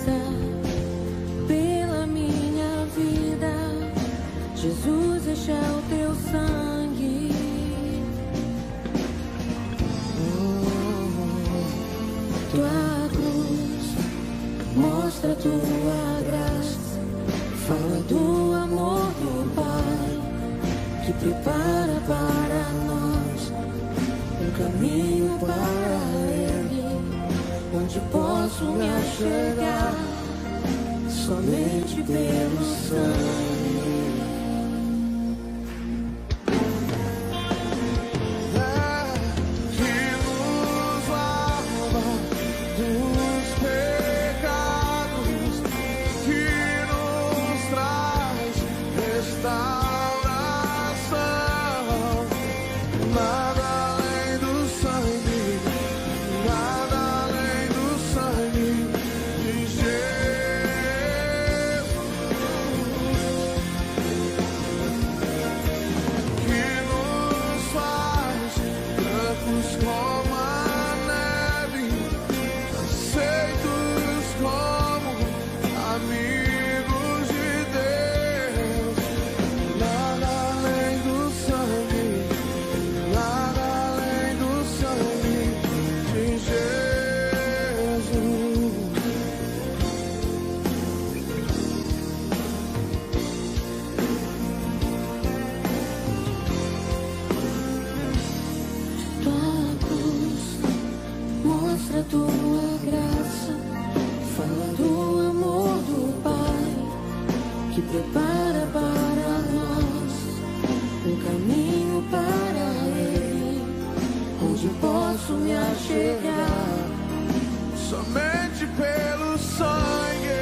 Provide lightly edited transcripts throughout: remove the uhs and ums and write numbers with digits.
graça pela minha vida. Jesus, este é o teu sangue. Tua cruz mostra tua graça, fala do amor do Pai, que prepara para nós um caminho para Ele, onde posso me achegar somente pelo sangue. Tua graça fala do amor do Pai, que prepara para nós um caminho para Ele, onde posso me achegar somente pelo sangue.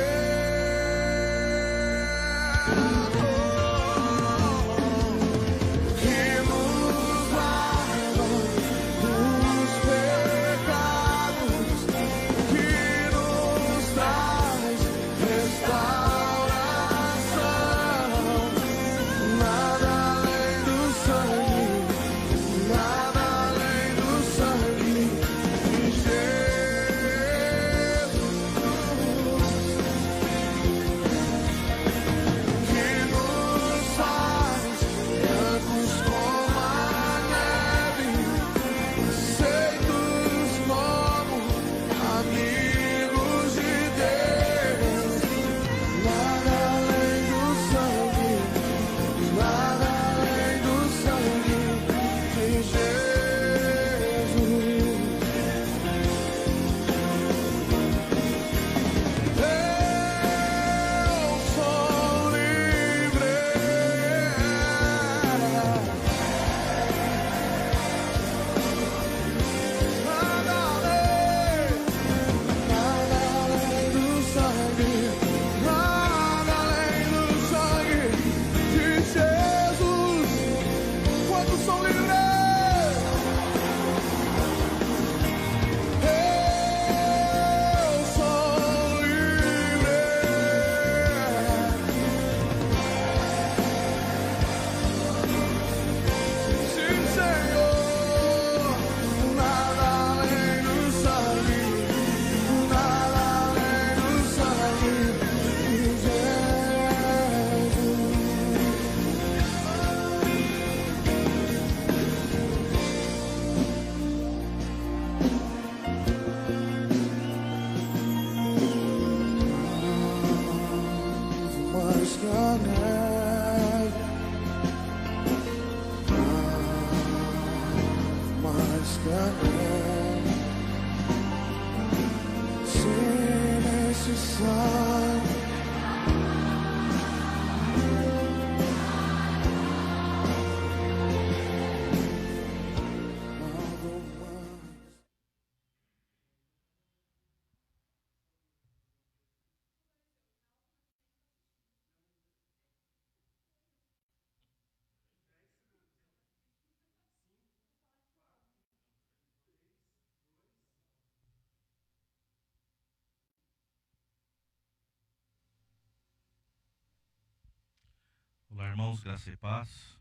Olá, irmãos, graça e paz.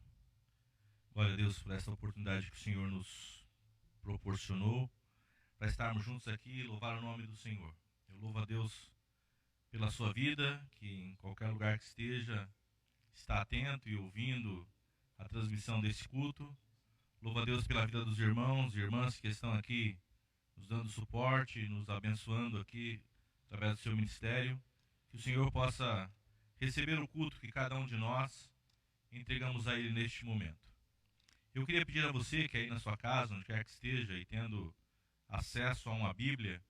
Glória a Deus por essa oportunidade que o Senhor nos proporcionou para estarmos juntos aqui e louvar o nome do Senhor. Eu louvo a Deus pela sua vida, que em qualquer lugar que esteja, está atento e ouvindo a transmissão desse culto. Louvo a Deus pela vida dos irmãos e irmãs que estão aqui nos dando suporte, nos abençoando aqui através do seu ministério. Que o Senhor possa receber o culto que cada um de nós entregamos a Ele neste momento. Eu queria pedir a você que aí na sua casa, onde quer que esteja, e tendo acesso a uma Bíblia,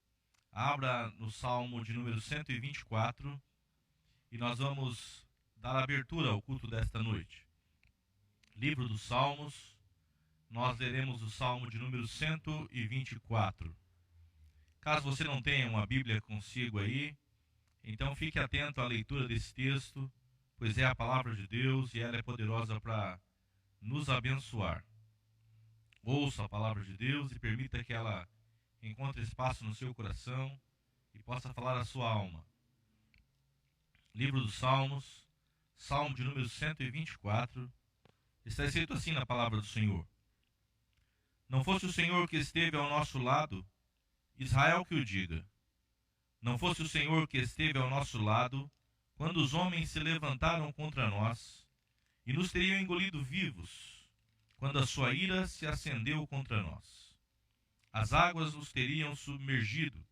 abra no Salmo de número 124 e nós vamos dar abertura ao culto desta noite. Livro dos Salmos, nós leremos o Salmo de número 124. Caso você não tenha uma Bíblia consigo aí, então fique atento à leitura desse texto, pois é a palavra de Deus e ela é poderosa para nos abençoar. Ouça a palavra de Deus e permita que ela encontre espaço no seu coração e possa falar à sua alma. Livro dos Salmos, Salmo de número 124, está escrito assim na palavra do Senhor: Não fosse o Senhor que esteve ao nosso lado, Israel que o diga. Não fosse o Senhor que esteve ao nosso lado, quando os homens se levantaram contra nós, e nos teriam engolido vivos, quando a sua ira se acendeu contra nós. As águas nos teriam submergido,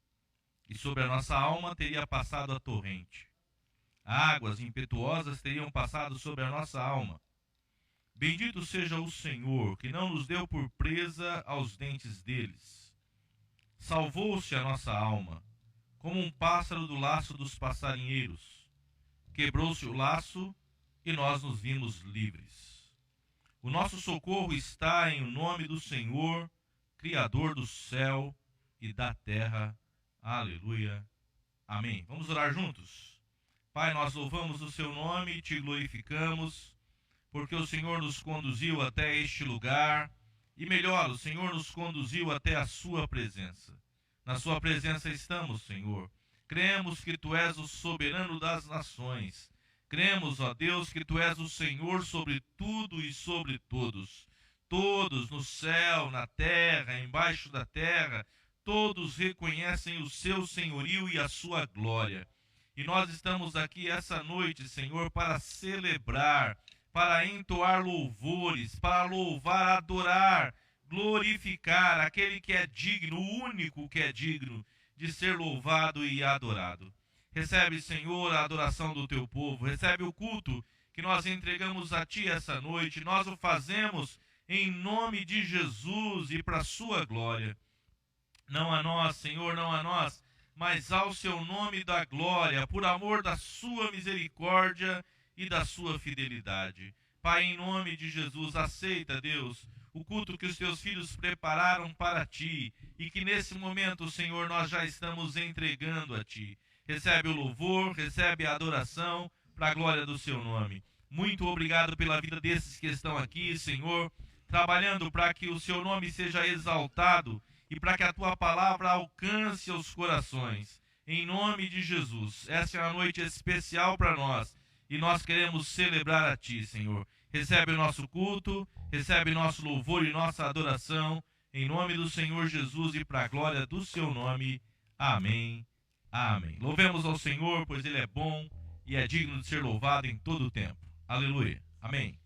e sobre a nossa alma teria passado a torrente. Águas impetuosas teriam passado sobre a nossa alma. Bendito seja o Senhor, que não nos deu por presa aos dentes deles. Salvou-se a nossa alma, como um pássaro do laço dos passarinheiros. Quebrou-se o laço e nós nos vimos livres. O nosso socorro está em o nome do Senhor, Criador do céu e da terra. Aleluia. Amém. Vamos orar juntos? Pai, nós louvamos o seu nome e te glorificamos, porque o Senhor nos conduziu até este lugar, e melhor, o Senhor nos conduziu até a sua presença. Na sua presença estamos, Senhor. Cremos que tu és o soberano das nações. Cremos, ó Deus, que tu és o Senhor sobre tudo e sobre todos. Todos no céu, na terra, embaixo da terra, todos reconhecem o seu senhorio e a sua glória. E nós estamos aqui essa noite, Senhor, para celebrar, para entoar louvores, para louvar, adorar, glorificar aquele que é digno, o único que é digno de ser louvado e adorado. Recebe, Senhor, a adoração do teu povo, recebe o culto que nós entregamos a ti essa noite. Nós o fazemos em nome de Jesus e para a sua glória. Não a nós, Senhor, não a nós, mas ao seu nome da glória, por amor da sua misericórdia e da sua fidelidade. Pai, em nome de Jesus, aceita, Deus, o culto que os teus filhos prepararam para ti e que nesse momento, Senhor, nós já estamos entregando a ti. Recebe o louvor, recebe a adoração para a glória do seu nome. Muito obrigado pela vida desses que estão aqui, Senhor, trabalhando para que o seu nome seja exaltado e para que a tua palavra alcance os corações. Em nome de Jesus, essa é uma noite especial para nós e nós queremos celebrar a ti, Senhor. Recebe o nosso culto, recebe nosso louvor e nossa adoração, em nome do Senhor Jesus e para a glória do seu nome. Amém. Amém. Louvemos ao Senhor, pois Ele é bom e é digno de ser louvado em todo o tempo. Aleluia. Amém.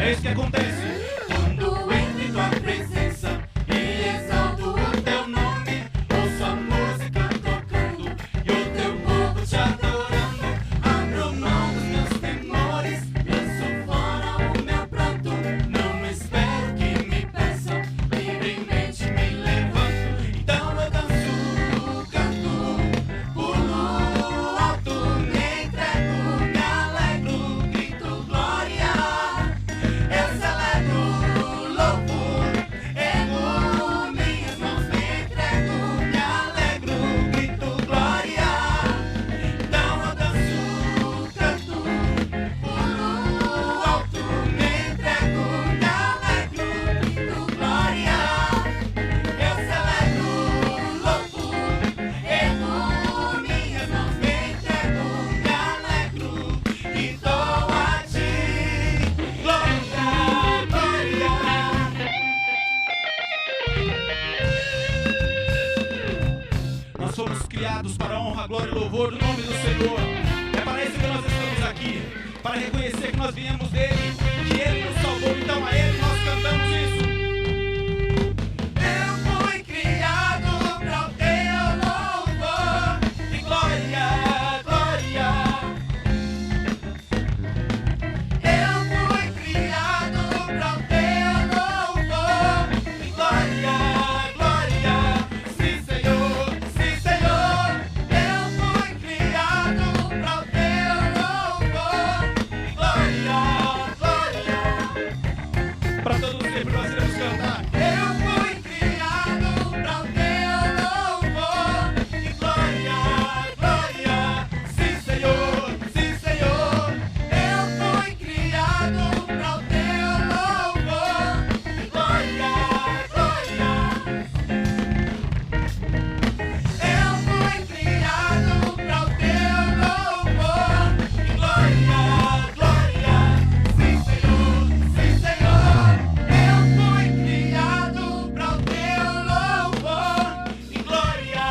É isso que acontece quando entro em tua presença e exalto o teu nome. Ouço a música tocando e o teu povo te adorando. Abro mão dos meus temores, lanço fora o meu pranto. Não espero que me peçam, livremente me levanto. Então eu danço, canto, pulo alto, me entrego, me alegro, grito glória. Eu celebro, louvo, ergo minhas mãos, me entrego, me alegro, grito glória. Então eu danço, canto, pulo alto, me entrego, me alegro, grito glória. Eu celebro, louvo, ergo minhas mãos, me entrego, me alegro e dou a ti glória, glória. Nós fomos criados para a honra, glória e louvor do nome do Senhor. É para isso que nós estamos aqui, para reconhecer que nós viemos dele, que ele nos salvou. Então a ele nós cantamos isso. Eu fui criado para o teu louvor e glória, glória. Eu fui criado para o teu louvor e glória, glória. Sim, Senhor, sim, Senhor. Eu fui criado para o teu louvor e glória, glória. Para todos sempre nós iremos cantar. Eu fui criado para o teu louvor e glória, glória. Sim, Senhor, sim, Senhor. Eu fui criado para o teu louvor e glória, glória. Eu fui criado para o teu louvor e glória, glória. Sim, Senhor, sim, Senhor. Eu fui criado para o teu louvor e glória.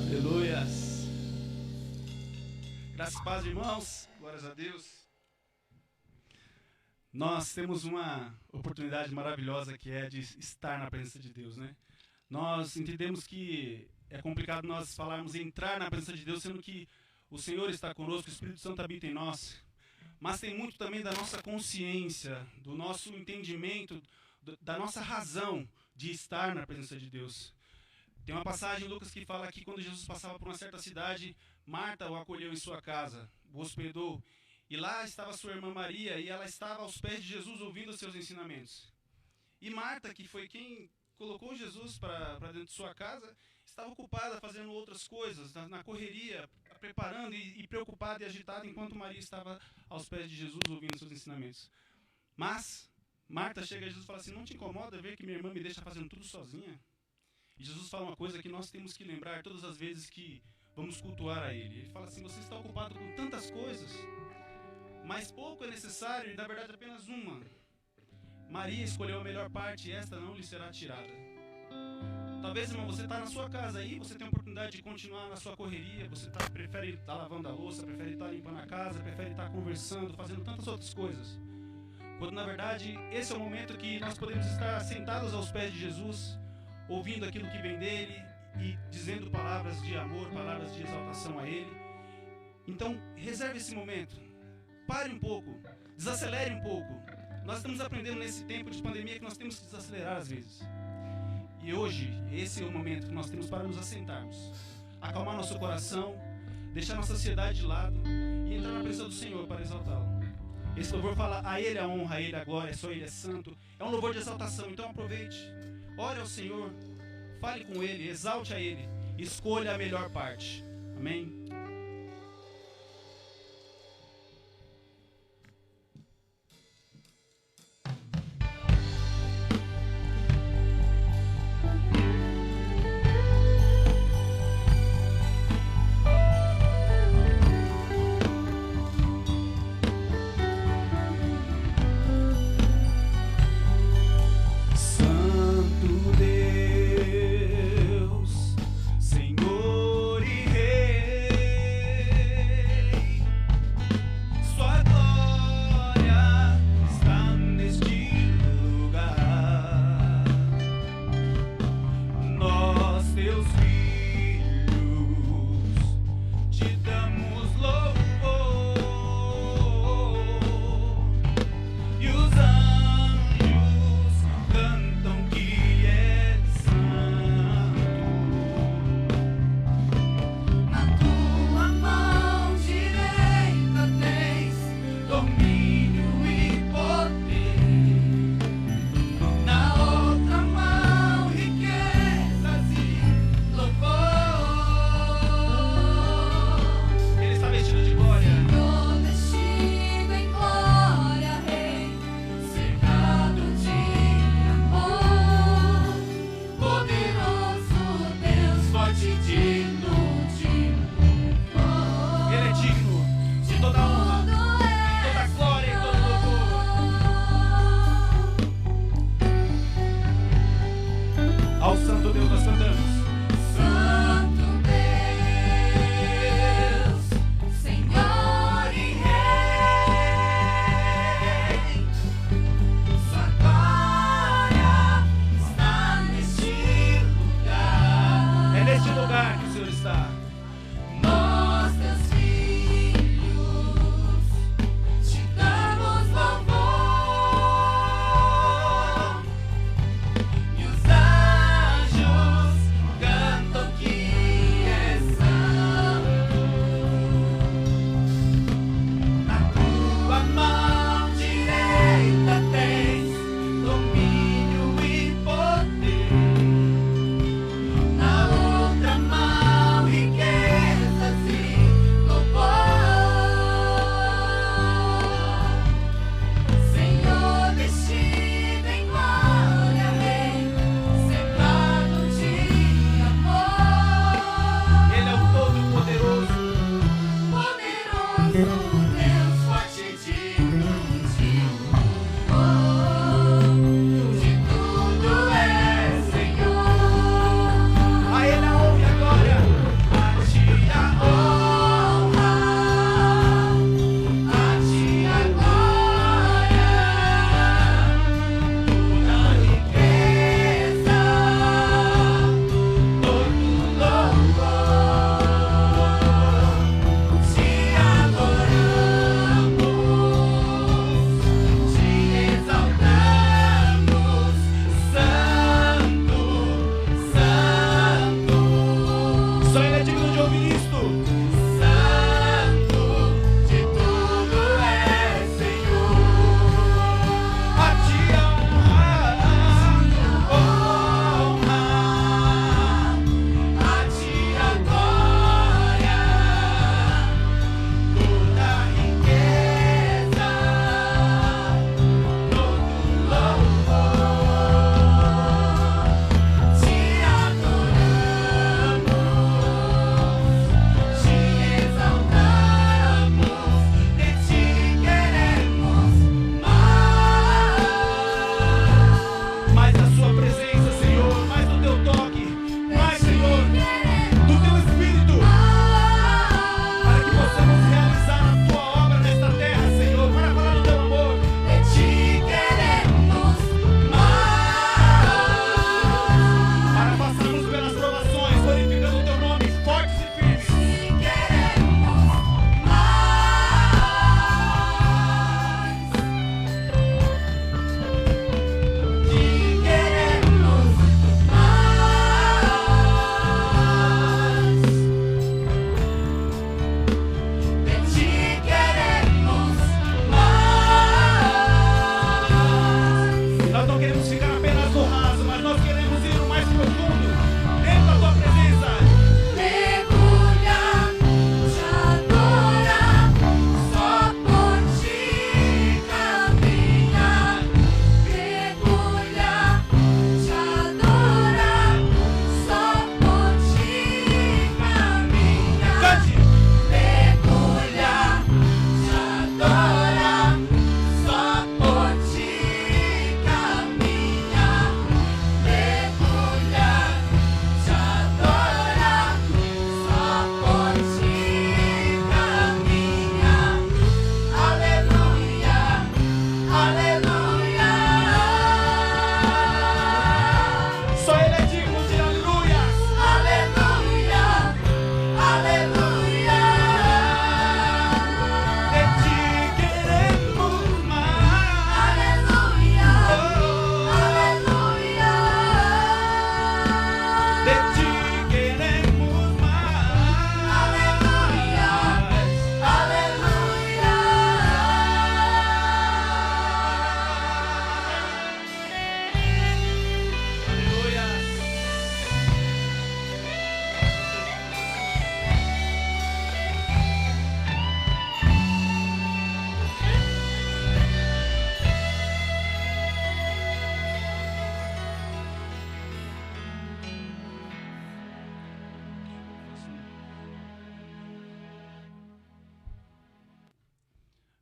Aleluias. Graças e paz, irmãos. Glórias a Deus. Nós temos uma oportunidade maravilhosa que é de estar na presença de Deus, né? Nós entendemos que é complicado nós falarmos em entrar na presença de Deus, sendo que o Senhor está conosco, o Espírito Santo habita em nós. Mas tem muito também da nossa consciência, do nosso entendimento, da nossa razão de estar na presença de Deus. Tem uma passagem em Lucas que fala que quando Jesus passava por uma certa cidade, Marta o acolheu em sua casa, o hospedou. E lá estava sua irmã Maria, e ela estava aos pés de Jesus ouvindo os seus ensinamentos. E Marta, que foi quem colocou Jesus para dentro de sua casa, estava ocupada fazendo outras coisas, na correria, preparando e preocupada e agitada, enquanto Maria estava aos pés de Jesus ouvindo os seus ensinamentos. Mas Marta chega a Jesus e fala assim: não te incomoda ver que minha irmã me deixa fazendo tudo sozinha? E Jesus fala uma coisa que nós temos que lembrar todas as vezes que vamos cultuar a Ele. Ele fala assim: você está ocupado com tantas coisas, mas pouco é necessário, e na verdade apenas uma. Maria escolheu a melhor parte e esta não lhe será tirada. Talvez, irmão, você está na sua casa aí, você tem a oportunidade de continuar na sua correria, você prefere estar lavando a louça, prefere estar limpando a casa, prefere estar conversando, fazendo tantas outras coisas. Quando na verdade esse é o momento que nós podemos estar sentados aos pés de Jesus, ouvindo aquilo que vem dele e dizendo palavras de amor, palavras de exaltação a ele. Então, reserve esse momento. Pare um pouco, desacelere um pouco. Nós estamos aprendendo nesse tempo de pandemia que nós temos que desacelerar às vezes. E hoje, esse é o momento que nós temos para nos assentarmos, acalmar nosso coração, deixar nossa ansiedade de lado e entrar na presença do Senhor para exaltá-lo. Esse louvor fala: a Ele a honra, a Ele a glória, só Ele é santo. É um louvor de exaltação, então aproveite. Ore ao Senhor, fale com Ele, exalte a Ele, escolha a melhor parte. Amém? Senhor está. Nós, teus filhos, te damos louvor, e os anjos cantam que és santo. Na tua mão direita tens domínio e poder, na outra mão riquezas e louvor. Senhor, vestido em glória, Rei, cercado de amor. Ele é o Todo-Poderoso. Poderoso Deus, forte e digno de louvor. De tudo és Senhor. A Ele a honra e a glória. A ti a honra, a ti a glória, toda a riqueza, todo louvor. Te adoramos, te exaltamos, Santo, Santo. Só Ele é digno de ouvir isto. Santo, de tudo és Senhor. A ti a honra. A ti a glória, toda a riqueza, todo louvor. Te adoramos, te exaltamos, de ti queremos mais. Mais da sua presença, Senhor. Mais do teu toque. Mais, Senhor, do teu Espírito. Para que possamos realizar a tua obra nesta terra, Senhor. Para falar do teu amor. De ti queremos mais. Para passarmos pelas provações, glorificando o teu nome, fortes e firmes. Te queremos mais. Te queremos mais. De ti queremos mais. Nós não queremos ficar apenas no raso, mas nós queremos ir no mais profundo, dentro da tua presença. Mergulha, te adora, só por ti caminha. Mergulha, te adora, só por ti caminha. Cante! Mergulha, te adora, só por ti caminha. Mergulha, te adora, só por ti caminha. Aleluia, aleluia. Só Ele é digno de aleluia. Aleluia, aleluia. De ti queremos mais. Aleluia, aleluia. De ti queremos mais. Aleluia, Aleluia.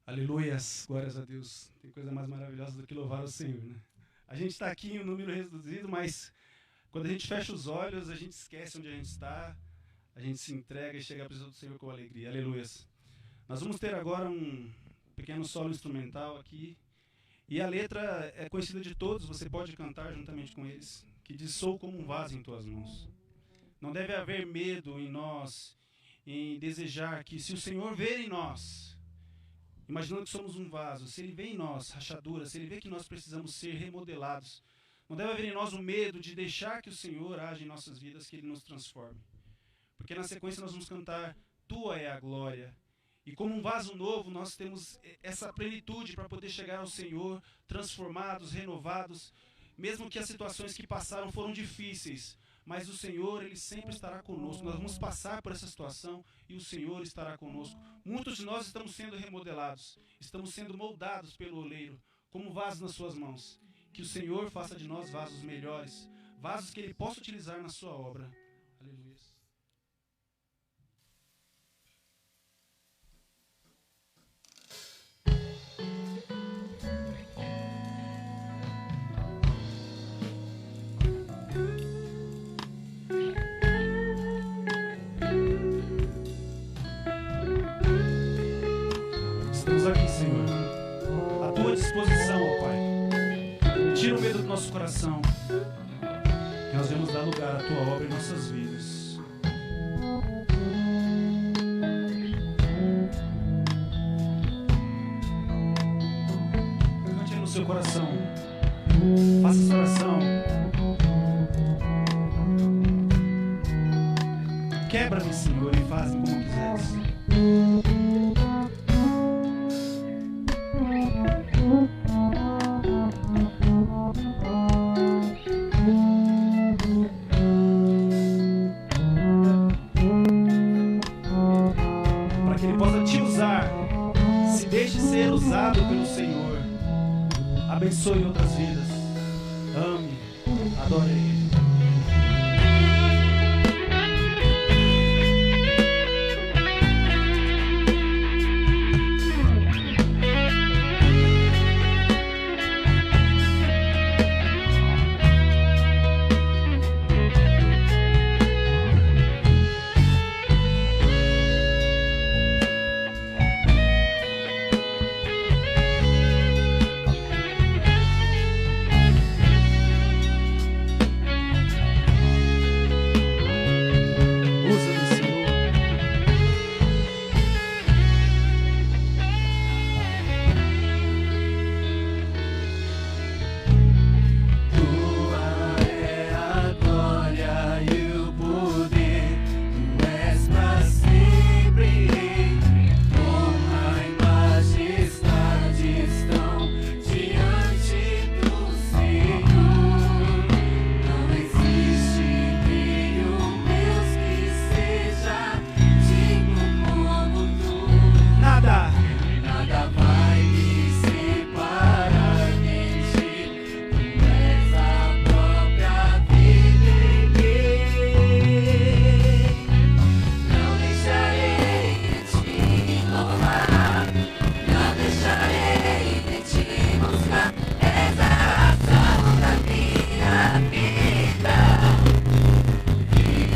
Aleluias, glórias a Deus. Tem coisa mais maravilhosa do que louvar o Senhor, né? A gente está aqui em um número reduzido, mas quando a gente fecha os olhos, a gente esquece onde a gente está, a gente se entrega e chega à presença do Senhor com alegria. Aleluias. Nós vamos ter agora um pequeno solo instrumental aqui, e a letra é conhecida de todos, você pode cantar juntamente com eles, que diz: sou como um vaso em tuas mãos. Não deve haver medo em nós, em desejar que, se o Senhor ver em nós, imaginando que somos um vaso, se Ele vê em nós rachaduras, se Ele vê que nós precisamos ser remodelados, não deve haver em nós o medo de deixar que o Senhor age em nossas vidas, que Ele nos transforme. Porque na sequência nós vamos cantar Tua é a glória. E como um vaso novo, nós temos essa plenitude para poder chegar ao Senhor, transformados, renovados, mesmo que as situações que passaram foram difíceis, mas o Senhor, Ele sempre estará conosco. Nós vamos passar por essa situação e o Senhor estará conosco. Muitos de nós estamos sendo remodelados, estamos sendo moldados pelo oleiro, como vasos nas suas mãos. Que o Senhor faça de nós vasos melhores, vasos que Ele possa utilizar na sua obra. Aleluia. Estamos aqui, Senhor, à Tua disposição, ó Pai. Tira o medo do nosso coração, que nós vamos dar lugar à Tua obra em nossas vidas. Cante no seu coração, faça essa oração. Quebra-me, Senhor, e faz-me como quiseres. Abençoe outras vidas. Ame, adore Ele.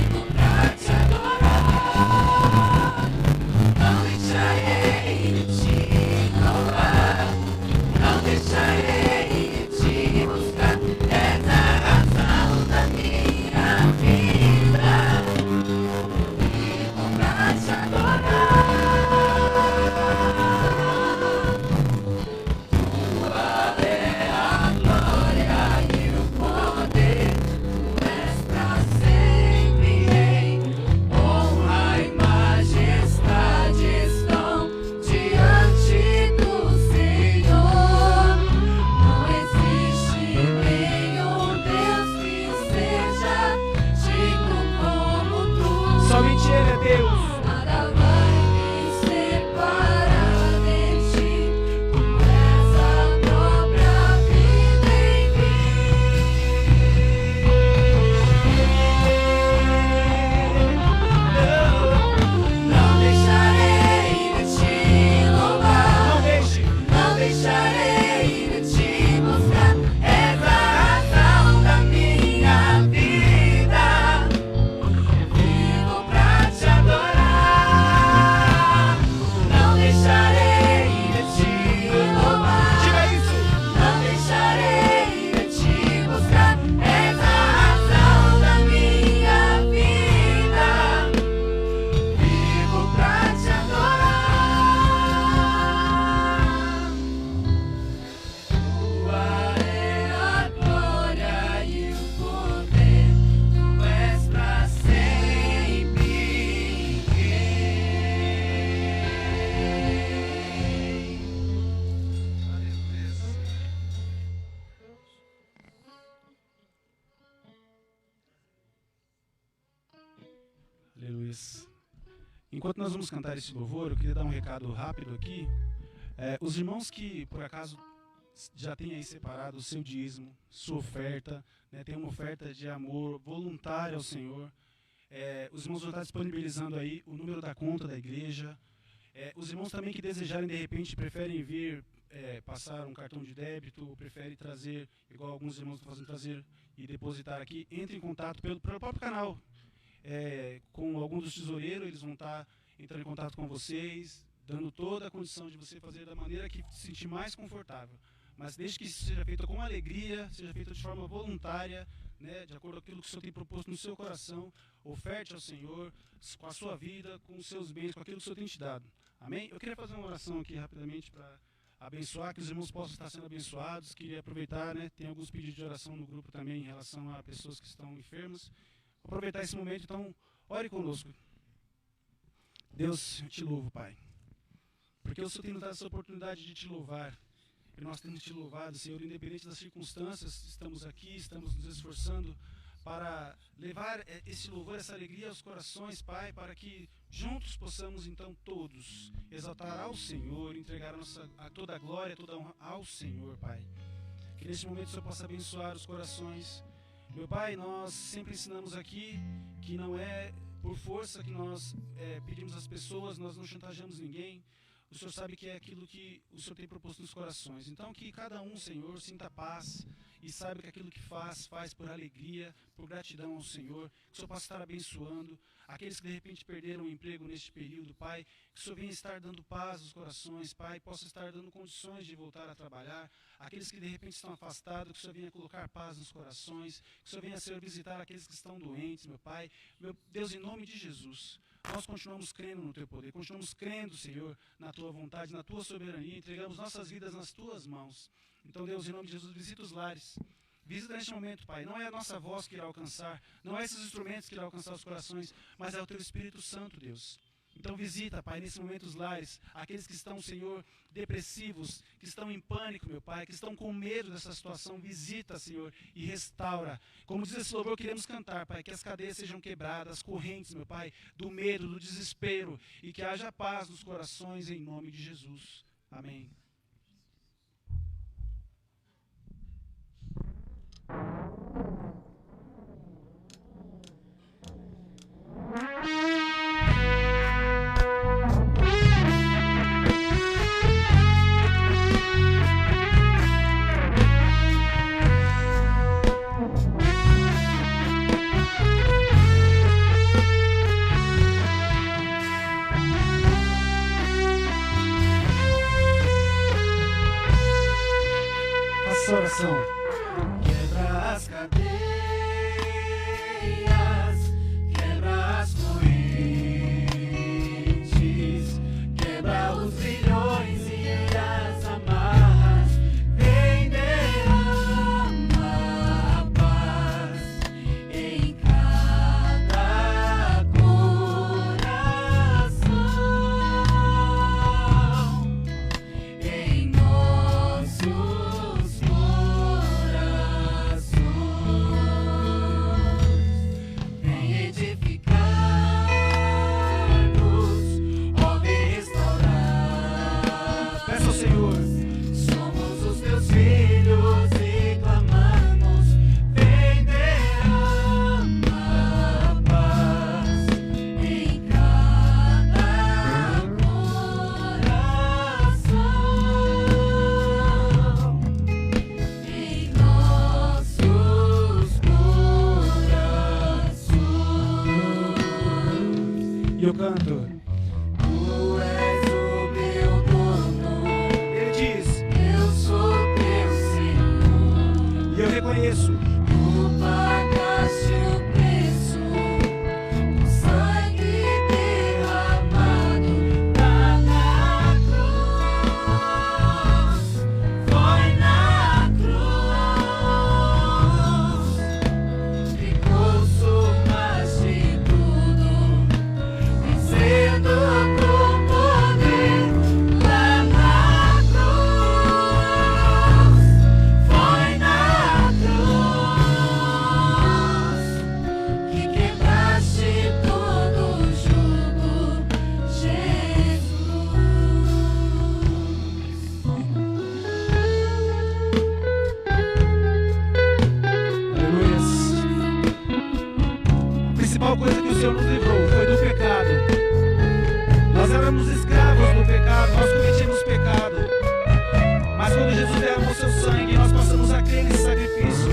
Vivo pra te adorar. Enquanto nós vamos cantar esse louvor, eu queria dar um recado rápido aqui. Os irmãos que, por acaso, já têm aí separado o seu dízimo, sua oferta, né, tem uma oferta de amor voluntária ao Senhor. Os irmãos vão estar disponibilizando aí o número da conta da igreja. Os irmãos também que desejarem, de repente, preferem vir passar um cartão de débito, ou preferem trazer, igual alguns irmãos estão fazendo, trazer e depositar aqui, entre em contato pelo próprio canal. Com algum dos tesoureiros, eles vão estar entrando em contato com vocês, dando toda a condição de você fazer da maneira que se sentir mais confortável. Mas desde que isso seja feito com alegria, seja feito de forma voluntária, né, de acordo com aquilo que o Senhor tem proposto no seu coração, oferte ao Senhor, com a sua vida, com os seus bens, com aquilo que o Senhor tem te dado. Amém? Eu queria fazer uma oração aqui rapidamente para abençoar, que os irmãos possam estar sendo abençoados. Queria aproveitar, né, tem alguns pedidos de oração no grupo também em relação a pessoas que estão enfermas. Vou aproveitar esse momento, então, ore conosco. Deus, eu te louvo, Pai, porque o Senhor tem nos dado essa oportunidade de te louvar. E nós temos te louvado, Senhor, independente das circunstâncias, estamos aqui, estamos nos esforçando para levar esse louvor, essa alegria aos corações, Pai, para que juntos possamos, então, todos exaltar ao Senhor, entregar toda a glória, toda a honra ao Senhor, Pai. Que neste momento o Senhor possa abençoar os corações. Meu Pai, nós sempre ensinamos aqui que não é por força que nós pedimos às pessoas, nós não chantageamos ninguém. O Senhor sabe que é aquilo que o Senhor tem proposto nos corações. Então que cada um, Senhor, sinta paz e saiba que aquilo que faz por alegria, por gratidão ao Senhor. Que o Senhor possa estar abençoando aqueles que de repente perderam o emprego neste período, Pai. Que o Senhor venha estar dando paz aos corações, Pai. Possa estar dando condições de voltar a trabalhar. Aqueles que de repente estão afastados, que o Senhor venha colocar paz nos corações. Que o Senhor venha, Senhor, visitar aqueles que estão doentes, meu Pai. Meu Deus, em nome de Jesus, nós continuamos crendo no Teu poder, continuamos crendo, Senhor, na Tua vontade, na Tua soberania, entregamos nossas vidas nas Tuas mãos. Então, Deus, em nome de Jesus, visita os lares, visita neste momento, Pai. Não é a nossa voz que irá alcançar, não é esses instrumentos que irá alcançar os corações, mas é o Teu Espírito Santo, Deus. Então visita, Pai, nesse momento os lares, aqueles que estão, Senhor, depressivos, que estão em pânico, meu Pai, que estão com medo dessa situação, visita, Senhor, e restaura. Como diz esse louvor, queremos cantar, Pai, que as cadeias sejam quebradas, as correntes, meu Pai, do medo, do desespero, e que haja paz nos corações, em nome de Jesus. Amém. Oração. Quebra as cadeias, quebra as correntes, quebra os grilhões e as amarras, vem derrama a paz em cada coração, em nossos eu canto. Tu és o meu dono. Ele diz: eu sou teu Senhor. E eu reconheço. Tu pagaste o preço, o sangue derramado lá na cruz. Foi na cruz que consumaste tudo. Sendo com poder lá na cruz, foi na cruz Nós éramos escravos do pecado, nós cometíamos pecado. Mas quando Jesus derramou seu sangue, nós passamos a crer nesse sacrifício.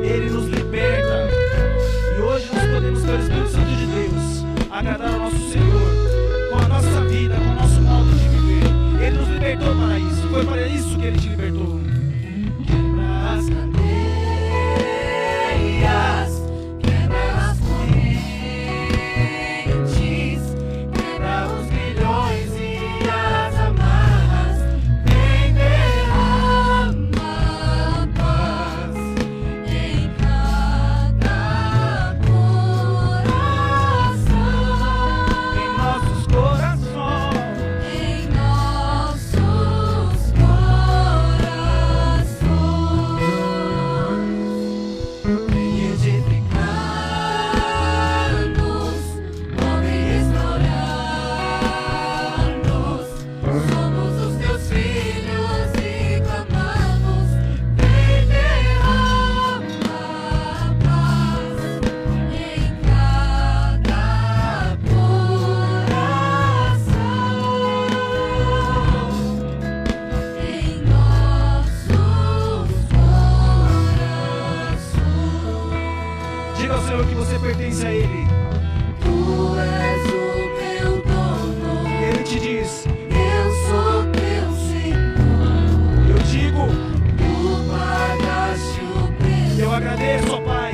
Ele nos liberta. E hoje nós podemos, pelo Espírito Santo de Deus, agradar ao nosso Senhor com a nossa vida, com o nosso modo de viver. Ele nos libertou para isso. Foi para isso que Ele te libertou. Quebra as cadeias, Quebra as correntes, quebra os grilhões e as amarras, vem derrama paz em cada coração, em nossos corações. em nossos corações. Vem edificar-nos, vem restaurar-nos. Somos os teus filhos e clamamos. Vem derrama paz em cada coração, em nossos corações. Diga ao Senhor que você pertence a Ele. Tu és o meu dono, E Ele te diz: eu sou teu Senhor. eu digo, Tu pagaste o preço, eu agradeço, ó Pai.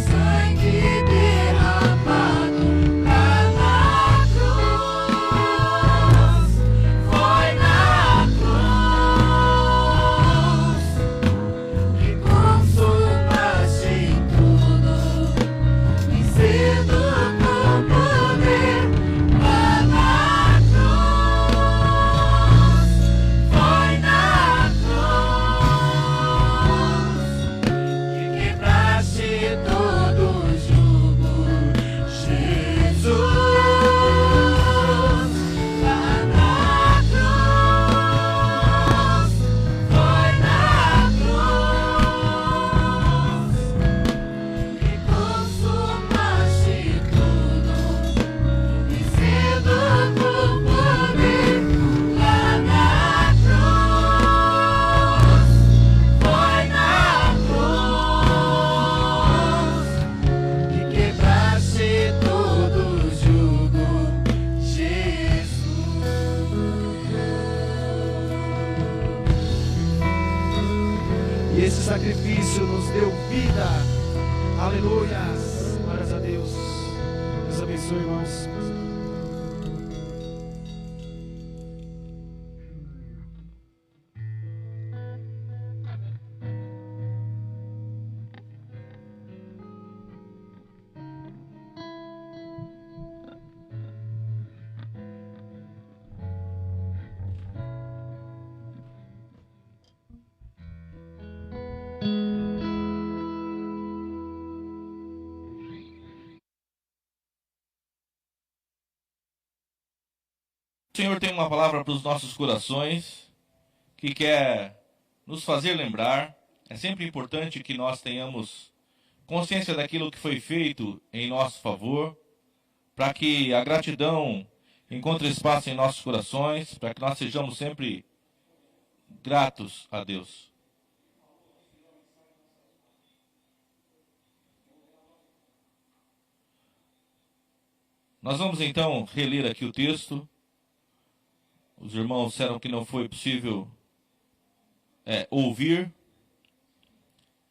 sangue derramado lá na cruz. Foi na cruz que consumaste tudo, vencendo com poder. Lá na cruz, foi na cruz que quebraste todo o jugo, Jesus. Lá na cruz, foi na cruz que consumaste tudo, vencendo com poder. Lá na cruz, foi na cruz que quebraste todo o jugo, Jesus. E esse sacrifício nos deu vida. Aleluias. Glórias a Deus. Deus abençoe, irmãos. O Senhor tem uma palavra para os nossos corações que quer nos fazer lembrar. É sempre importante que nós tenhamos consciência daquilo que foi feito em nosso favor, para que a gratidão encontre espaço em nossos corações, para que nós sejamos sempre gratos a Deus. Nós vamos então reler aqui o texto. Os irmãos disseram que não foi possível ouvir.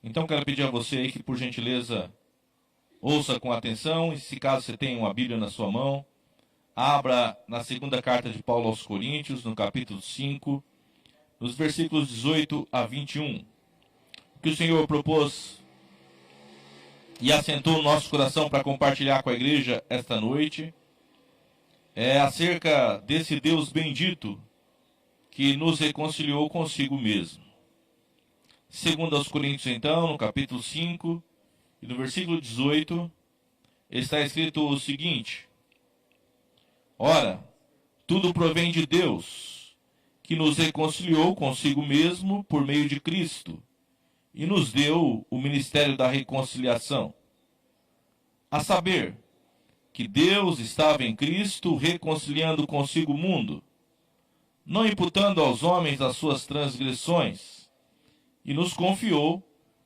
Então quero pedir a você aí que, por gentileza, ouça com atenção. E se caso você tenha uma Bíblia na sua mão, abra na segunda carta de Paulo aos Coríntios, no capítulo 5, nos versículos 18 a 21. O que o Senhor propôs e assentou no nosso coração para compartilhar com a igreja esta noite é acerca desse Deus bendito que nos reconciliou consigo mesmo. Segundo aos Coríntios, então, no capítulo 5 e no versículo 18, está escrito o seguinte: ora, tudo provém de Deus, que nos reconciliou consigo mesmo por meio de Cristo, e nos deu o ministério da reconciliação. A saber, que Deus estava em Cristo reconciliando consigo o mundo, não imputando aos homens as suas transgressões, e nos confiou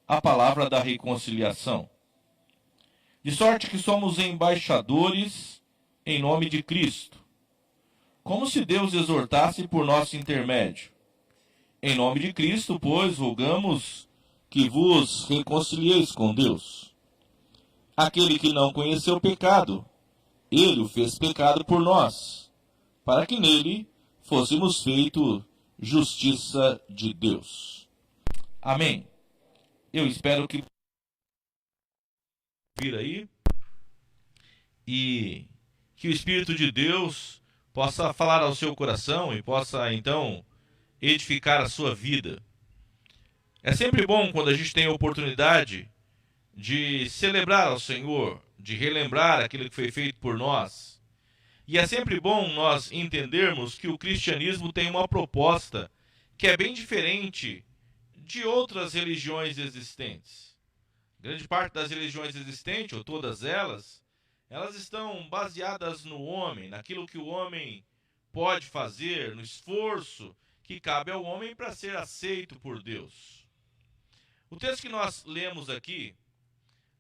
a palavra da reconciliação. De sorte que somos embaixadores em nome de Cristo, como se Deus exortasse por nosso intermédio. Em nome de Cristo, pois, rogamos que vos reconcilieis com Deus. Aquele que não conheceu pecado, ele o fez pecado por nós, para que nele fôssemos feito justiça de Deus. Amém. Eu espero que vir aí e que o Espírito de Deus possa falar ao seu coração e possa então edificar a sua vida. É sempre bom quando a gente tem a oportunidade de celebrar ao Senhor, de relembrar aquilo que foi feito por nós. E é sempre bom nós entendermos que o cristianismo tem uma proposta que é bem diferente de outras religiões existentes. Grande parte das religiões existentes, ou todas elas, elas estão baseadas no homem, naquilo que o homem pode fazer, no esforço que cabe ao homem para ser aceito por Deus. O texto que nós lemos aqui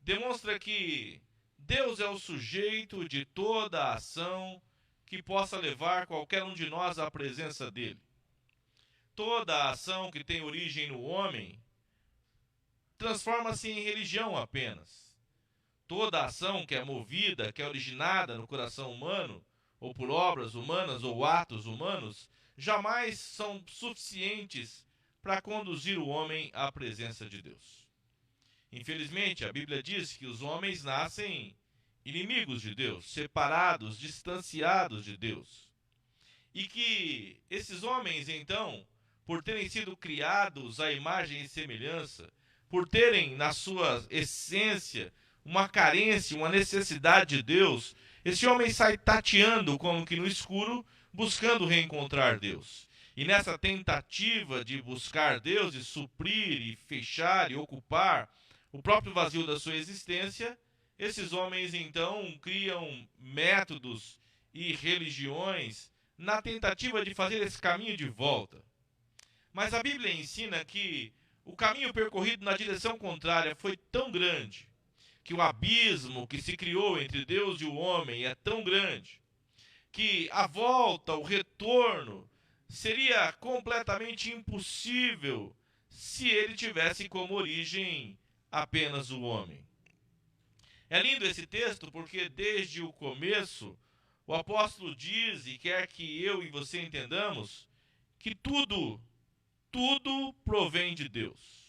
demonstra que Deus é o sujeito de toda a ação que possa levar qualquer um de nós à presença dele. Toda a ação que tem origem no homem transforma-se em religião apenas. Toda a ação que é movida, que é originada no coração humano, ou por obras humanas ou atos humanos, jamais são suficientes para conduzir o homem à presença de Deus. Infelizmente, a Bíblia diz que os homens nascem inimigos de Deus, separados, distanciados de Deus. E que esses homens, então, por terem sido criados à imagem e semelhança, por terem na sua essência uma carência, uma necessidade de Deus, esse homem sai tateando como que no escuro, buscando reencontrar Deus. E nessa tentativa de buscar Deus, de suprir e fechar e ocupar o próprio vazio da sua existência, esses homens então criam métodos e religiões na tentativa de fazer esse caminho de volta. Mas a Bíblia ensina que o caminho percorrido na direção contrária foi tão grande, que o abismo que se criou entre Deus e o homem é tão grande, que a volta, o retorno, seria completamente impossível se ele tivesse como origem apenas o homem. É lindo esse texto porque desde o começo o apóstolo diz e quer que eu e você entendamos que tudo provém de Deus.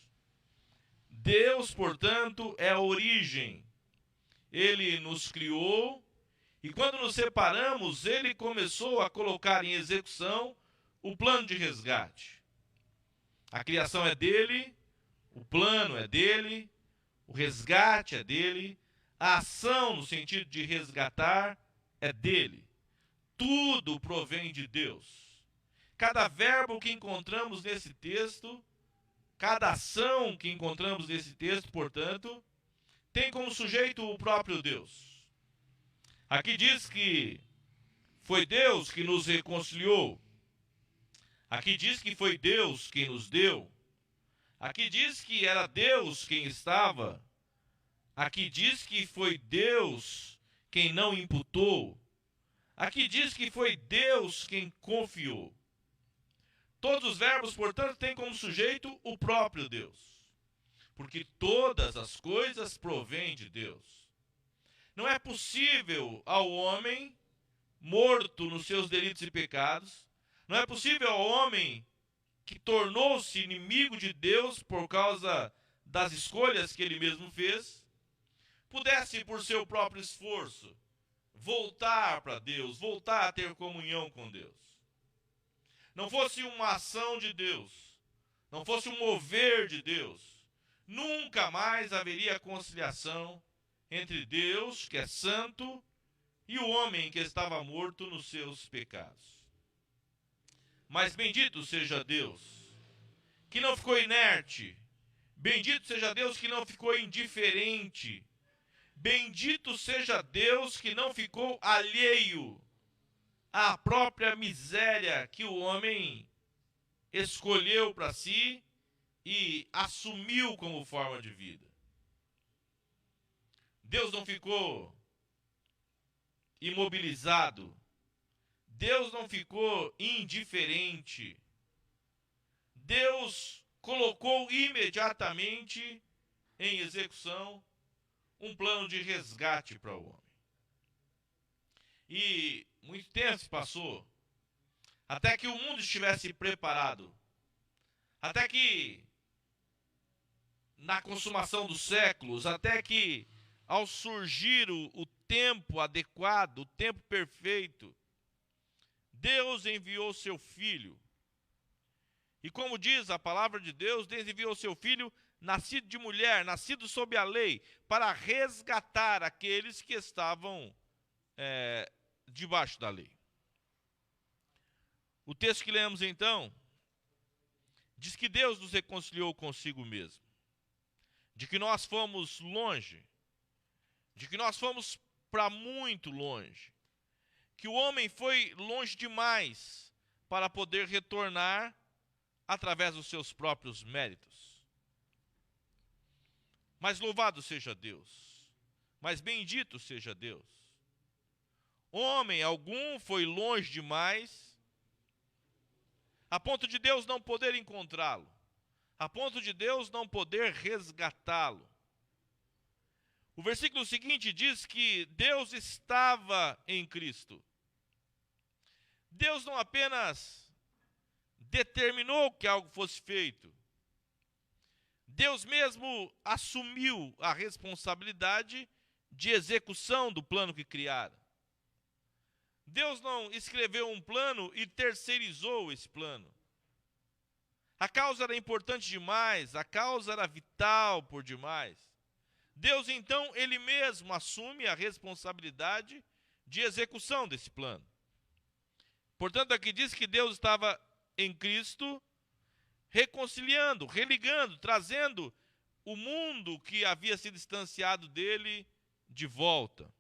Deus, portanto, é a origem. Ele nos criou e quando nos separamos, ele começou a colocar em execução o plano de resgate. A criação é dele, o plano é dele, o resgate é dele, a ação no sentido de resgatar é dele. Tudo provém de Deus. Cada verbo que encontramos nesse texto, cada ação que encontramos nesse texto, portanto, tem como sujeito o próprio Deus. Aqui diz que foi Deus que nos reconciliou. Aqui diz que foi Deus quem nos deu. Aqui diz que era Deus quem estava. Aqui diz que foi Deus quem não imputou. Aqui diz que foi Deus quem confiou. Todos os verbos, portanto, têm como sujeito o próprio Deus. Porque todas as coisas provêm de Deus. Não é possível ao homem, morto nos seus delitos e pecados, não é possível ao homem que tornou-se inimigo de Deus por causa das escolhas que ele mesmo fez, pudesse, por seu próprio esforço, voltar para Deus, voltar a ter comunhão com Deus. Não fosse uma ação de Deus, não fosse um mover de Deus, nunca mais haveria conciliação entre Deus, que é santo, e o homem que estava morto nos seus pecados. Mas bendito seja Deus, que não ficou inerte. Bendito seja Deus que não ficou indiferente. Bendito seja Deus que não ficou alheio à própria miséria que o homem escolheu para si e assumiu como forma de vida. Deus não ficou imobilizado. Deus não ficou indiferente. Deus colocou imediatamente em execução um plano de resgate para o homem. E muito tempo se passou até que o mundo estivesse preparado, até que na consumação dos séculos, até que ao surgir o tempo adequado, o tempo perfeito, Deus enviou seu Filho. E como diz a palavra de Deus, Deus enviou seu Filho, nascido de mulher, nascido sob a lei, para resgatar aqueles que estavam debaixo da lei. O texto que lemos então diz que Deus nos reconciliou consigo mesmo, de que nós fomos longe, de que nós fomos para muito longe, que o homem foi longe demais para poder retornar através dos seus próprios méritos. Mas louvado seja Deus, mas bendito seja Deus. Homem algum foi longe demais, a ponto de Deus não poder encontrá-lo, a ponto de Deus não poder resgatá-lo. O versículo seguinte diz que Deus estava em Cristo. Deus não apenas determinou que algo fosse feito, Deus mesmo assumiu a responsabilidade de execução do plano que criara. Deus não escreveu um plano e terceirizou esse plano. A causa era importante demais, a causa era vital por demais. Deus, então, ele mesmo assume a responsabilidade de execução desse plano. Portanto, aqui diz que Deus estava em Cristo, reconciliando, religando, trazendo o mundo que havia se distanciado dele de volta.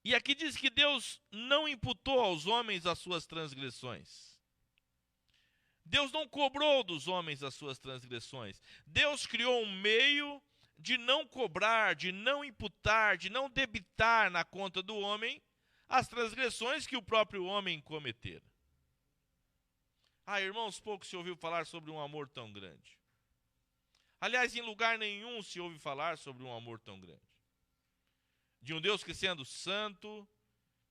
E aqui diz que Deus não imputou aos homens as suas transgressões. Deus não cobrou dos homens as suas transgressões. Deus criou um meio de não cobrar, de não imputar, de não debitar na conta do homem as transgressões que o próprio homem cometera. Irmãos, pouco se ouviu falar sobre um amor tão grande. Aliás, em lugar nenhum se ouve falar sobre um amor tão grande. De um Deus que, sendo santo,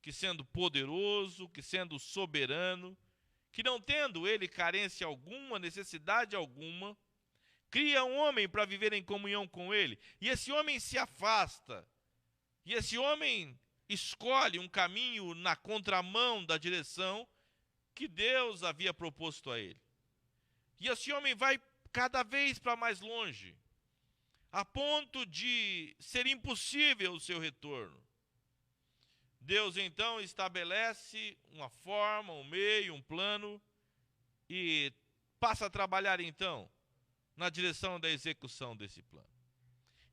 que sendo poderoso, que sendo soberano, que não tendo ele carência alguma, necessidade alguma, cria um homem para viver em comunhão com ele. E esse homem se afasta. E esse homem escolhe um caminho na contramão da direção que Deus havia proposto a ele. E esse homem vai cada vez para mais longe, a ponto de ser impossível o seu retorno. Deus então estabelece uma forma, um meio, um plano e passa a trabalhar então na direção da execução desse plano.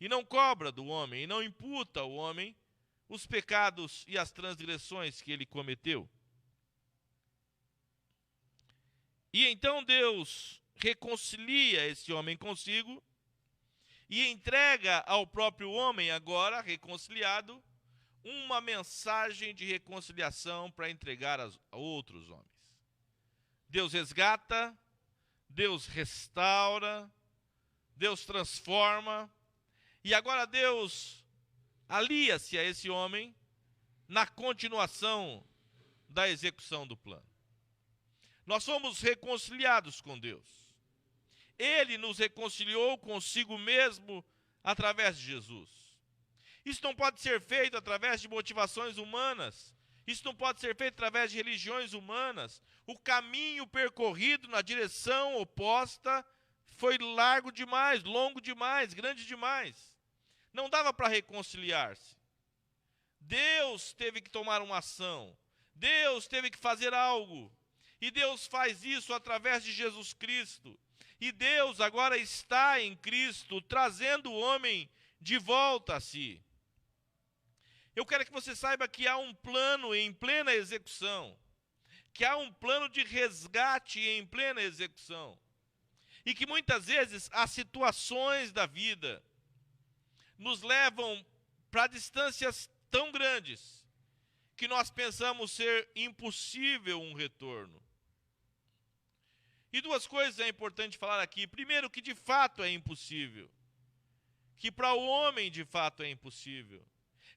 E não cobra do homem, e não imputa ao homem os pecados e as transgressões que ele cometeu. E então Deus reconcilia esse homem consigo e entrega ao próprio homem, agora reconciliado, uma mensagem de reconciliação para entregar a outros homens. Deus resgata, Deus restaura, Deus transforma, e agora Deus alia-se a esse homem na continuação da execução do plano. Nós fomos reconciliados com Deus. Ele nos reconciliou consigo mesmo através de Jesus. Isso não pode ser feito através de motivações humanas. Isso não pode ser feito através de religiões humanas. O caminho percorrido na direção oposta foi largo demais, longo demais, grande demais. Não dava para reconciliar-se. Deus teve que tomar uma ação. Deus teve que fazer algo. E Deus faz isso através de Jesus Cristo. E Deus agora está em Cristo, trazendo o homem de volta a si. Eu quero que você saiba que há um plano em plena execução, que há um plano de resgate em plena execução, e que muitas vezes as situações da vida nos levam para distâncias tão grandes que nós pensamos ser impossível um retorno. E duas coisas é importante falar aqui. Primeiro, que de fato é impossível, que para o homem de fato é impossível,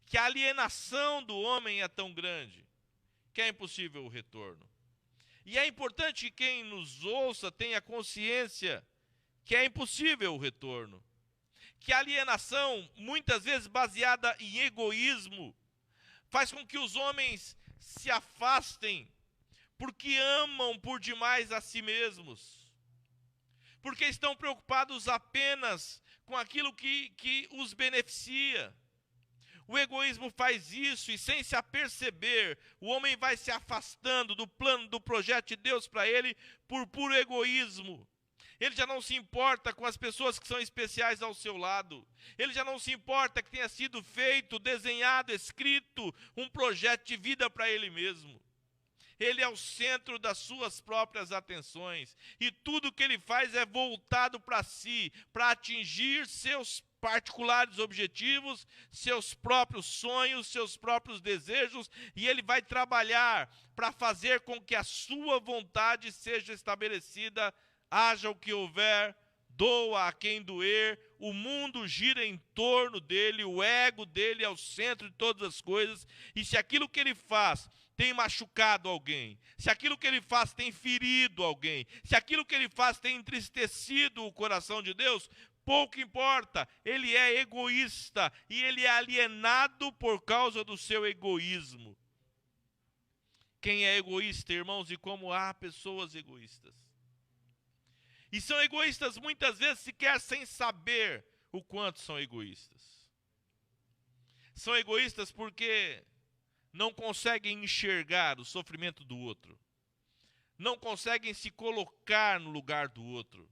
que a alienação do homem é tão grande que é impossível o retorno. E é importante que quem nos ouça tenha consciência que é impossível o retorno. Que a alienação, muitas vezes baseada em egoísmo, faz com que os homens se afastem porque amam por demais a si mesmos. Porque estão preocupados apenas com aquilo que os beneficia. O egoísmo faz isso e, sem se aperceber, o homem vai se afastando do plano, do projeto de Deus para ele por puro egoísmo. Ele já não se importa com as pessoas que são especiais ao seu lado. Ele já não se importa que tenha sido feito, desenhado, escrito um projeto de vida para ele mesmo. Ele é o centro das suas próprias atenções. E tudo que ele faz é voltado para si, para atingir seus particulares objetivos, seus próprios sonhos, seus próprios desejos, e ele vai trabalhar para fazer com que a sua vontade seja estabelecida, haja o que houver, doa a quem doer, o mundo gira em torno dele, o ego dele é o centro de todas as coisas, e se aquilo que ele faz tem machucado alguém, se aquilo que ele faz tem ferido alguém, se aquilo que ele faz tem entristecido o coração de Deus, pouco importa, ele é egoísta e ele é alienado por causa do seu egoísmo. Quem é egoísta, irmãos, e como há pessoas egoístas? E são egoístas muitas vezes sequer sem saber o quanto são egoístas. São egoístas porque não conseguem enxergar o sofrimento do outro. Não conseguem se colocar no lugar do outro.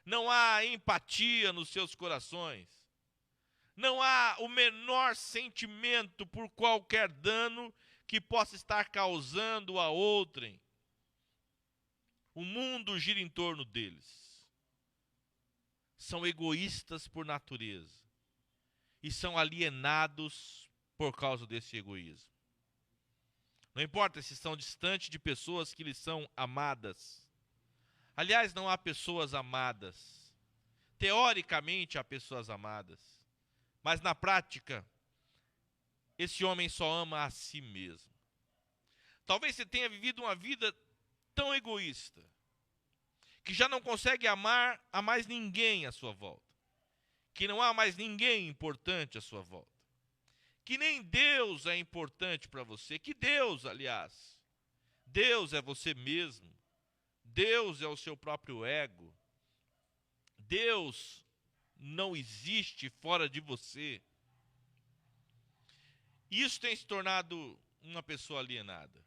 Não há empatia nos seus corações. Não há o menor sentimento por qualquer dano que possa estar causando a outrem. O mundo gira em torno deles. São egoístas por natureza. E são alienados por causa desse egoísmo. Não importa se estão distantes de pessoas que lhes são amadas. Aliás, não há pessoas amadas. Teoricamente há pessoas amadas. Mas na prática, esse homem só ama a si mesmo. Talvez você tenha vivido uma vida tão egoísta que já não consegue amar a mais ninguém à sua volta. Que não há mais ninguém importante à sua volta. Que nem Deus é importante para você. Que Deus, aliás, Deus é você mesmo. Deus é o seu próprio ego. Deus não existe fora de você. Isso tem se tornado uma pessoa alienada.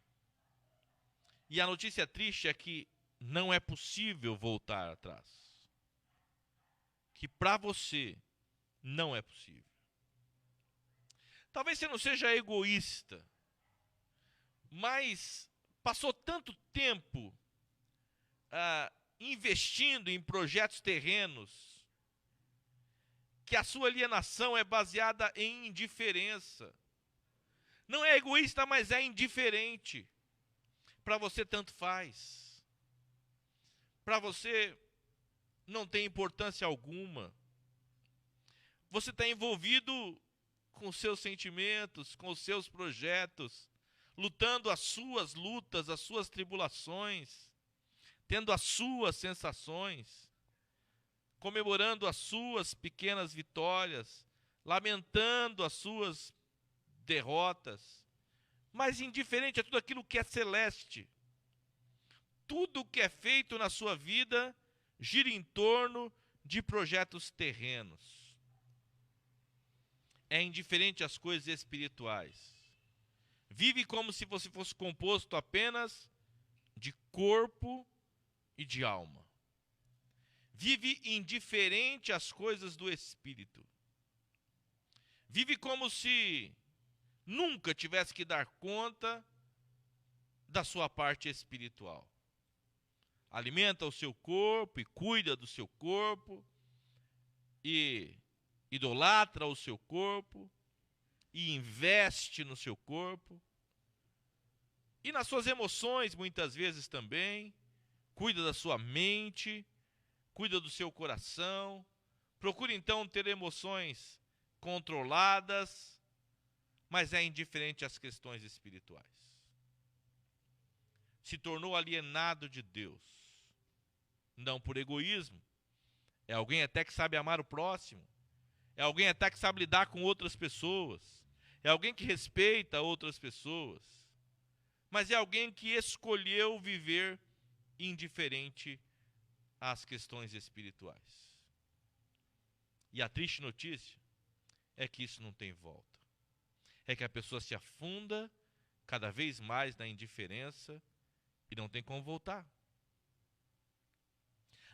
E a notícia triste é que não é possível voltar atrás. Que para você não é possível. Talvez você não seja egoísta, mas passou tanto tempo investindo em projetos terrenos que a sua alienação é baseada em indiferença. Não é egoísta, mas é indiferente. Para você tanto faz. Para você não tem importância alguma. Você está envolvido com os seus sentimentos, com os seus projetos, lutando as suas lutas, as suas tribulações, tendo as suas sensações, comemorando as suas pequenas vitórias, lamentando as suas derrotas, mas indiferente a tudo aquilo que é celeste. Tudo que é feito na sua vida gira em torno de projetos terrenos. É indiferente às coisas espirituais. Vive como se você fosse composto apenas de corpo e de alma. Vive indiferente às coisas do espírito. Vive como se nunca tivesse que dar conta da sua parte espiritual. Alimenta o seu corpo e cuida do seu corpo, e idolatra o seu corpo, e investe no seu corpo, e nas suas emoções muitas vezes também. Cuida da sua mente, cuida do seu coração. Procura então ter emoções controladas, mas é indiferente às questões espirituais. Se tornou alienado de Deus, não por egoísmo. É alguém até que sabe amar o próximo. É alguém até que sabe lidar com outras pessoas. É alguém que respeita outras pessoas. Mas é alguém que escolheu viver indiferente às questões espirituais. E a triste notícia é que isso não tem volta. É que a pessoa se afunda cada vez mais na indiferença e não tem como voltar.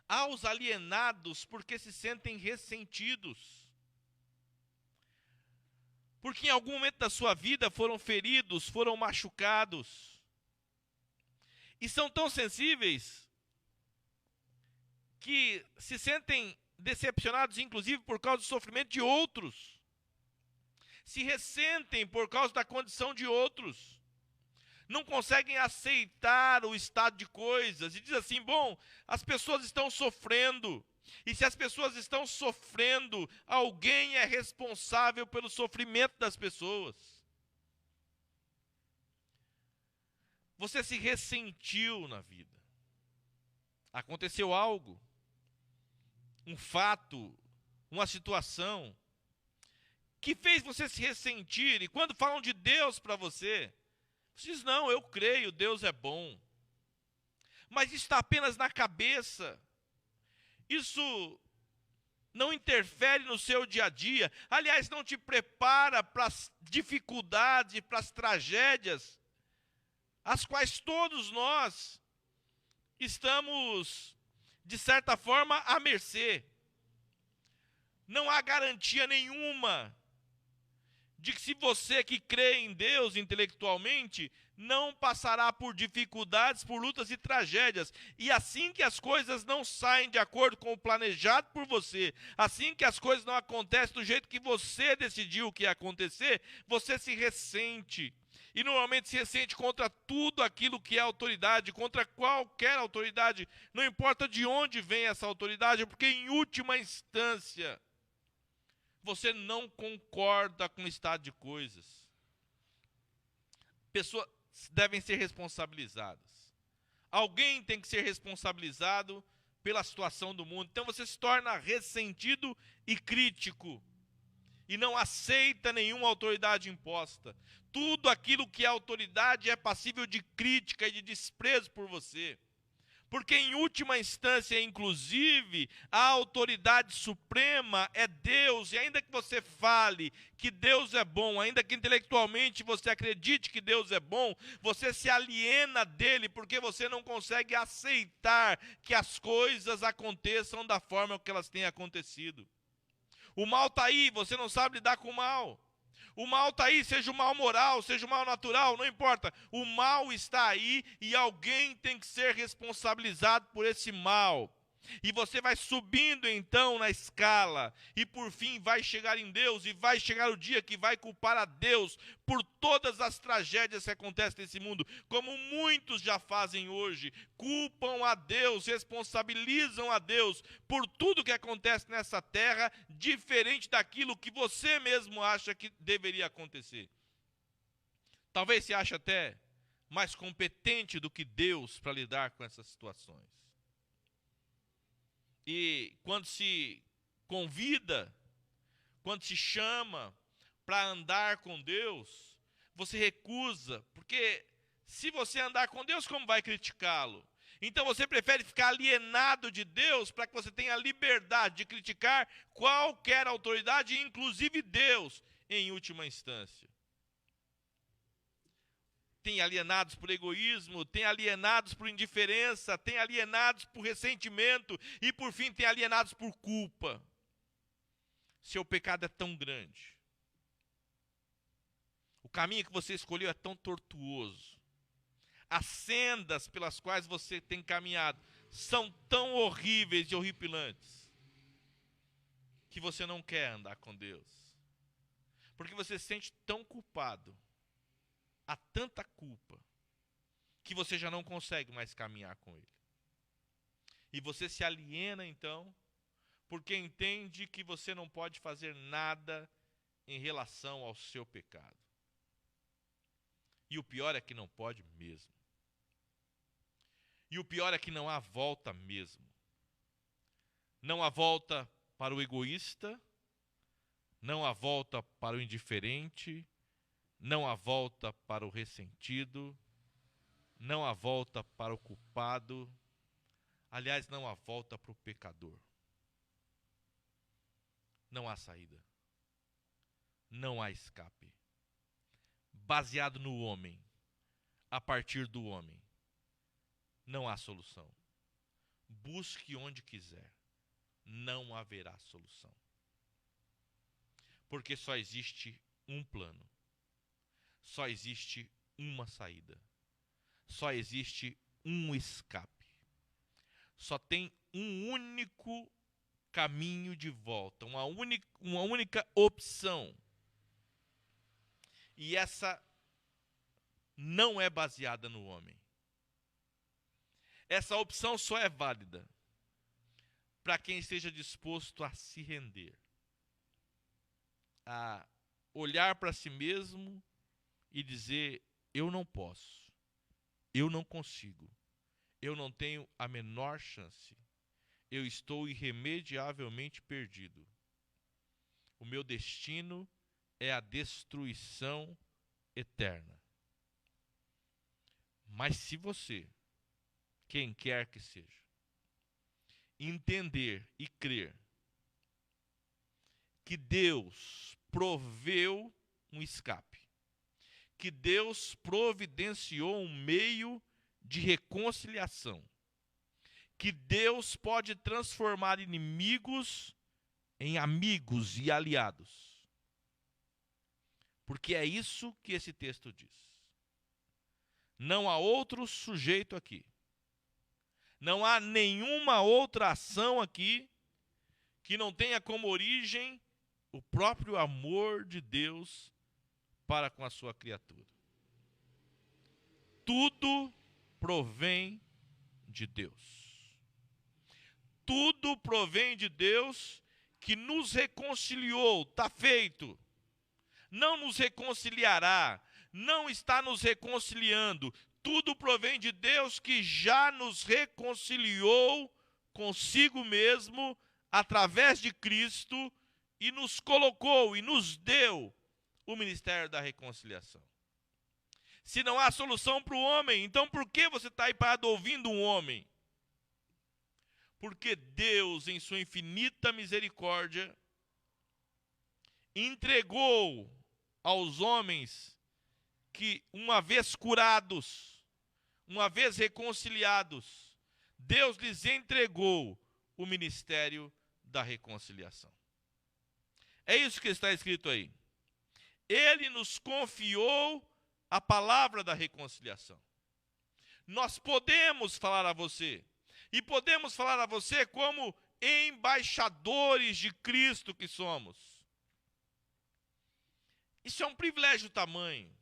Há os alienados porque se sentem ressentidos. Porque em algum momento da sua vida foram feridos, foram machucados. E são tão sensíveis que se sentem decepcionados, inclusive por causa do sofrimento de outros. Se ressentem por causa da condição de outros. Não conseguem aceitar o estado de coisas. E diz assim, bom, as pessoas estão sofrendo. E se as pessoas estão sofrendo, alguém é responsável pelo sofrimento das pessoas. Você se ressentiu na vida. Aconteceu algo, um fato, uma situação, que fez você se ressentir. E quando falam de Deus para você, você diz, não, eu creio, Deus é bom. Mas isso está apenas na cabeça. Isso não interfere no seu dia a dia. Aliás, não te prepara para as dificuldades, para as tragédias, as quais todos nós estamos, de certa forma, à mercê. Não há garantia nenhuma de que se você que crê em Deus intelectualmente, não passará por dificuldades, por lutas e tragédias. E assim que as coisas não saem de acordo com o planejado por você, assim que as coisas não acontecem do jeito que você decidiu que ia acontecer, você se ressente. E normalmente se ressente contra tudo aquilo que é autoridade, contra qualquer autoridade, não importa de onde vem essa autoridade, porque em última instância, você não concorda com o estado de coisas. Pessoas devem ser responsabilizadas. Alguém tem que ser responsabilizado pela situação do mundo. Então você se torna ressentido e crítico. E não aceita nenhuma autoridade imposta. Tudo aquilo que é autoridade é passível de crítica e de desprezo por você. Porque em última instância, inclusive, a autoridade suprema é Deus. E ainda que você fale que Deus é bom, ainda que intelectualmente você acredite que Deus é bom, você se aliena dele porque você não consegue aceitar que as coisas aconteçam da forma que elas têm acontecido. O mal está aí, você não sabe lidar com o mal. O mal está aí, seja o mal moral, seja o mal natural, não importa. O mal está aí e alguém tem que ser responsabilizado por esse mal. E você vai subindo então na escala e por fim vai chegar em Deus e vai chegar o dia que vai culpar a Deus por todas as tragédias que acontecem nesse mundo, como muitos já fazem hoje, culpam a Deus, responsabilizam a Deus por tudo que acontece nessa terra, diferente daquilo que você mesmo acha que deveria acontecer. Talvez se ache até mais competente do que Deus para lidar com essas situações. E quando se convida, quando se chama para andar com Deus, você recusa, porque se você andar com Deus, como vai criticá-lo? Então você prefere ficar alienado de Deus para que você tenha a liberdade de criticar qualquer autoridade, inclusive Deus, em última instância. Tem alienados por egoísmo, tem alienados por indiferença, tem alienados por ressentimento e, por fim, tem alienados por culpa. Seu pecado é tão grande, O caminho que você escolheu é tão tortuoso. As sendas pelas quais você tem caminhado são tão horríveis e horripilantes que você não quer andar com Deus. Porque você se sente tão culpado, há tanta culpa, que você já não consegue mais caminhar com Ele. E você se aliena então, porque entende que você não pode fazer nada em relação ao seu pecado. E o pior é que não pode mesmo. E o pior é que não há volta mesmo. Não há volta para o egoísta, não há volta para o indiferente, não há volta para o ressentido, não há volta para o culpado, aliás, não há volta para o pecador. Não há saída. Não há escape. Baseado no homem, a partir do homem, não há solução. Busque onde quiser, não haverá solução. Porque só existe um plano, só existe uma saída, só existe um escape, só tem um único caminho de volta, uma única opção. E essa não é baseada no homem. Essa opção só é válida para quem esteja disposto a se render, a olhar para si mesmo e dizer: eu não posso, eu não consigo, eu não tenho a menor chance, eu estou irremediavelmente perdido. O meu destino é a destruição eterna. Mas se você, quem quer que seja, entender e crer que Deus proveu um escape, que Deus providenciou um meio de reconciliação, que Deus pode transformar inimigos em amigos e aliados. Porque é isso que esse texto diz. Não há outro sujeito aqui. Não há nenhuma outra ação aqui que não tenha como origem o próprio amor de Deus para com a sua criatura. Tudo provém de Deus. Tudo provém de Deus que nos reconciliou, está feito. Não nos reconciliará, não está nos reconciliando. Tudo provém de Deus que já nos reconciliou consigo mesmo através de Cristo e nos colocou e nos deu o ministério da reconciliação. Se não há solução para o homem, então por que você está aí parado ouvindo um homem? Porque Deus, em sua infinita misericórdia, entregou aos homens que, uma vez curados, uma vez reconciliados, Deus lhes entregou o ministério da reconciliação. É isso que está escrito aí. Ele nos confiou a palavra da reconciliação. Nós podemos falar a você, e podemos falar a você como embaixadores de Cristo que somos. Isso é um privilégio tamanho.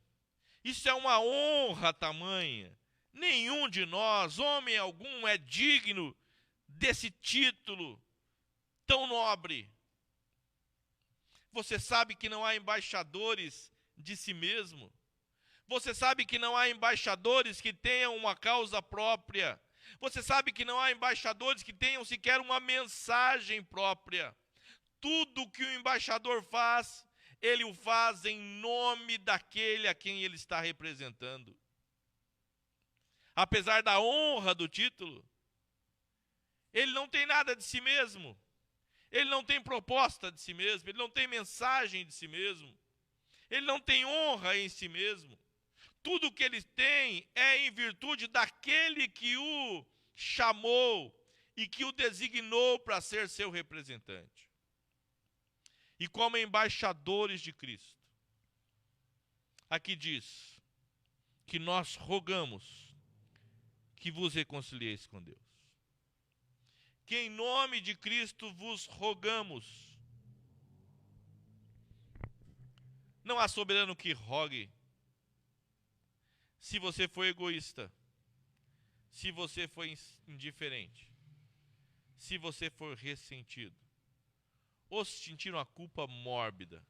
Isso é uma honra tamanha. Nenhum de nós, homem algum, é digno desse título tão nobre. Você sabe que não há embaixadores de si mesmo. Você sabe que não há embaixadores que tenham uma causa própria. Você sabe que não há embaixadores que tenham sequer uma mensagem própria. Tudo que o embaixador faz, ele o faz em nome daquele a quem ele está representando. Apesar da honra do título, ele não tem nada de si mesmo. Ele não tem proposta de si mesmo. Ele não tem mensagem de si mesmo. Ele não tem honra em si mesmo. Tudo que ele tem é em virtude daquele que o chamou e que o designou para ser seu representante. E como embaixadores de Cristo, aqui diz que nós rogamos que vos reconcilieis com Deus. Que em nome de Cristo vos rogamos. Não há soberano que rogue. Se você for egoísta, se você for indiferente, se você for ressentido, ou sentir uma culpa mórbida,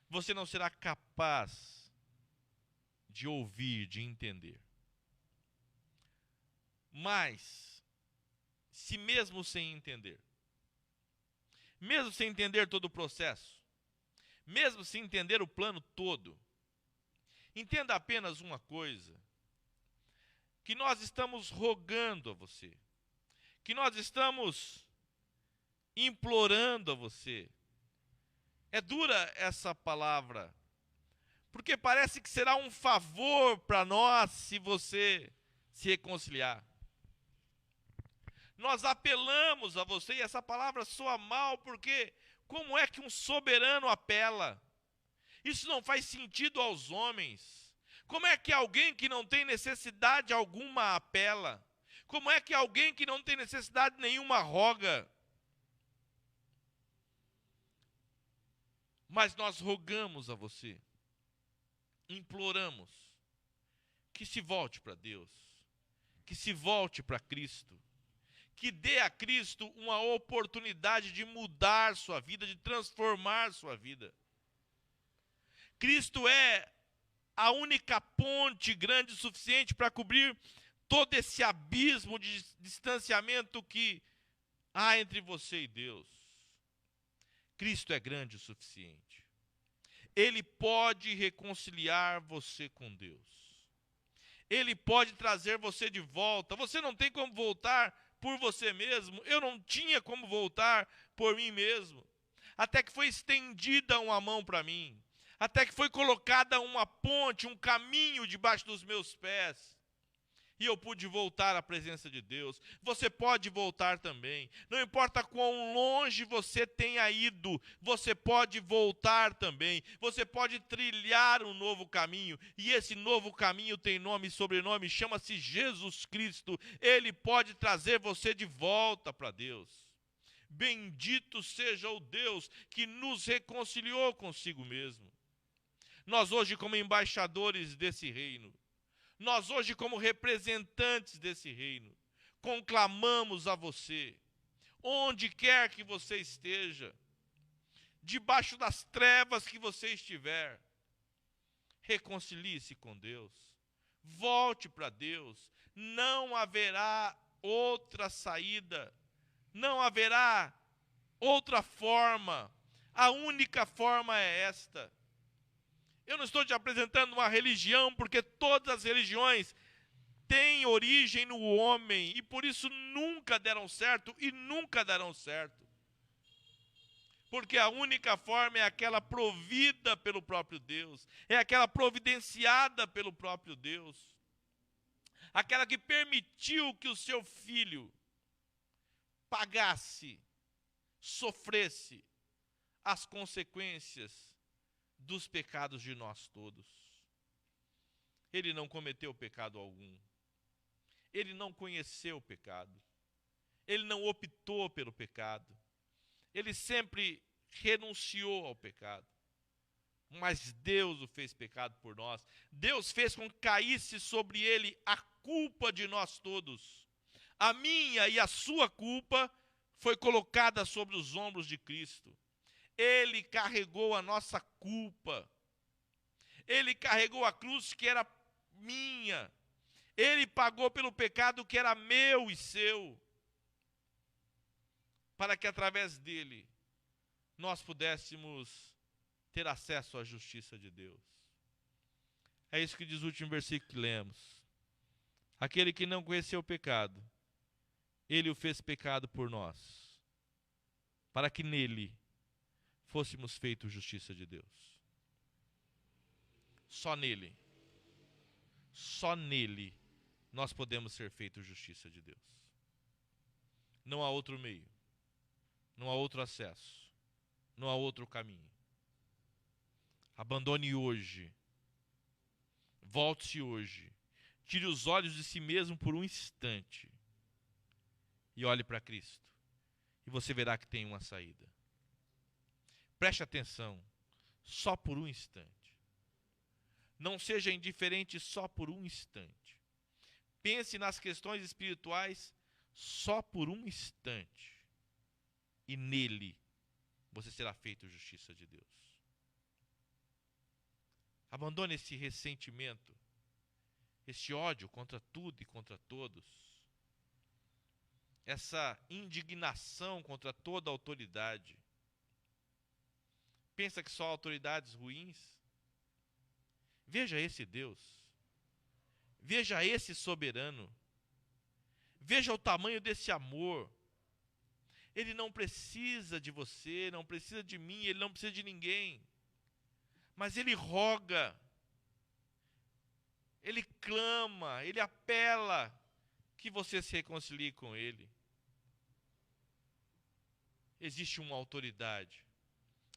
você não será capaz de ouvir, de entender. Mas, se mesmo sem entender todo o processo, mesmo sem entender o plano todo, entenda apenas uma coisa, que nós estamos rogando a você, que nós estamos implorando a você. É dura essa palavra, porque parece que será um favor para nós se você se reconciliar. Nós apelamos a você, e essa palavra soa mal, porque como é que um soberano apela? Isso não faz sentido aos homens. Como é que alguém que não tem necessidade alguma apela? Como é que alguém que não tem necessidade nenhuma roga? Mas nós rogamos a você, imploramos, que se volte para Deus, que se volte para Cristo, que dê a Cristo uma oportunidade de mudar sua vida, de transformar sua vida. Cristo é a única ponte grande o suficiente para cobrir todo esse abismo de distanciamento que há entre você e Deus. Cristo é grande o suficiente. Ele pode reconciliar você com Deus. Ele pode trazer você de volta. Você não tem como voltar por você mesmo. Eu não tinha como voltar por mim mesmo. Até que foi estendida uma mão para mim. Até que foi colocada uma ponte, um caminho debaixo dos meus pés. E eu pude voltar à presença de Deus. Você pode voltar também. Não importa quão longe você tenha ido, você pode voltar também. Você pode trilhar um novo caminho. E esse novo caminho tem nome e sobrenome, chama-se Jesus Cristo. Ele pode trazer você de volta para Deus. Bendito seja o Deus que nos reconciliou consigo mesmo. Nós hoje, como embaixadores desse reino, nós hoje, como representantes desse reino, conclamamos a você, onde quer que você esteja, debaixo das trevas que você estiver, reconcilie-se com Deus, volte para Deus, não haverá outra saída, não haverá outra forma, a única forma é esta. Eu não estou te apresentando uma religião, porque todas as religiões têm origem no homem, e por isso nunca deram certo e nunca darão certo. Porque a única forma é aquela provida pelo próprio Deus, é aquela providenciada pelo próprio Deus, aquela que permitiu que o seu filho pagasse, sofresse as consequências dos pecados de nós todos. Ele não cometeu pecado algum. Ele não conheceu o pecado. Ele não optou pelo pecado. Ele sempre renunciou ao pecado. Mas Deus o fez pecado por nós. Deus fez com que caísse sobre ele a culpa de nós todos. A minha e a sua culpa foi colocada sobre os ombros de Cristo. Ele carregou a nossa culpa. Ele carregou a cruz que era minha. Ele pagou pelo pecado que era meu e seu. Para que através dele nós pudéssemos ter acesso à justiça de Deus. É isso que diz o último versículo que lemos. Aquele que não conheceu o pecado, ele o fez pecado por nós, para que nele fôssemos feitos justiça de Deus. Só nele nós podemos ser feitos justiça de Deus. Não há outro meio, não há outro acesso, não há outro caminho. Abandone hoje Volte-se hoje. Tire os olhos de si mesmo por um instante e olhe para Cristo. E você verá que tem uma saída. Preste atenção, só por um instante. Não seja indiferente só por um instante. Pense nas questões espirituais só por um instante. E nele você será feito justiça de Deus. Abandone esse ressentimento, esse ódio contra tudo e contra todos, essa indignação contra toda autoridade. Pensa que só autoridades ruins? Veja esse Deus, veja esse soberano, veja o tamanho desse amor. Ele não precisa de você, não precisa de mim, ele não precisa de ninguém. Mas ele roga, ele clama, ele apela que você se reconcilie com ele. Existe uma autoridade,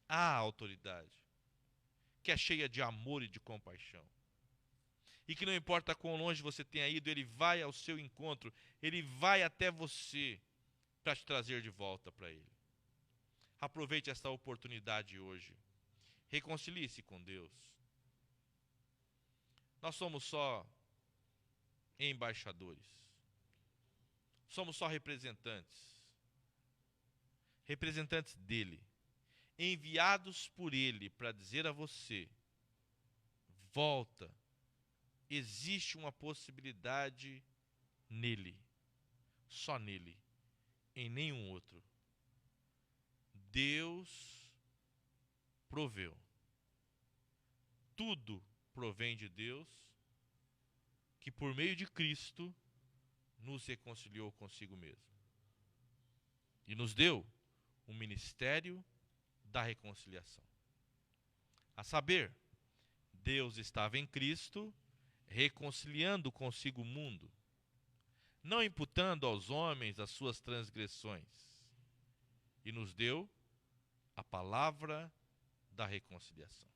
a autoridade, que é cheia de amor e de compaixão. E que não importa quão longe você tenha ido, ele vai ao seu encontro, ele vai até você para te trazer de volta para ele. Aproveite esta oportunidade hoje. Reconcilie-se com Deus. Nós somos só embaixadores. Somos só representantes. Representantes dele. Enviados por ele para dizer a você: volta. Existe uma possibilidade nele. Só nele. Em nenhum outro. Deus proveu. Tudo provém de Deus, que por meio de Cristo nos reconciliou consigo mesmo. E nos deu o ministério da reconciliação. A saber, Deus estava em Cristo, reconciliando consigo o mundo, não imputando aos homens as suas transgressões, e nos deu a palavra da reconciliação.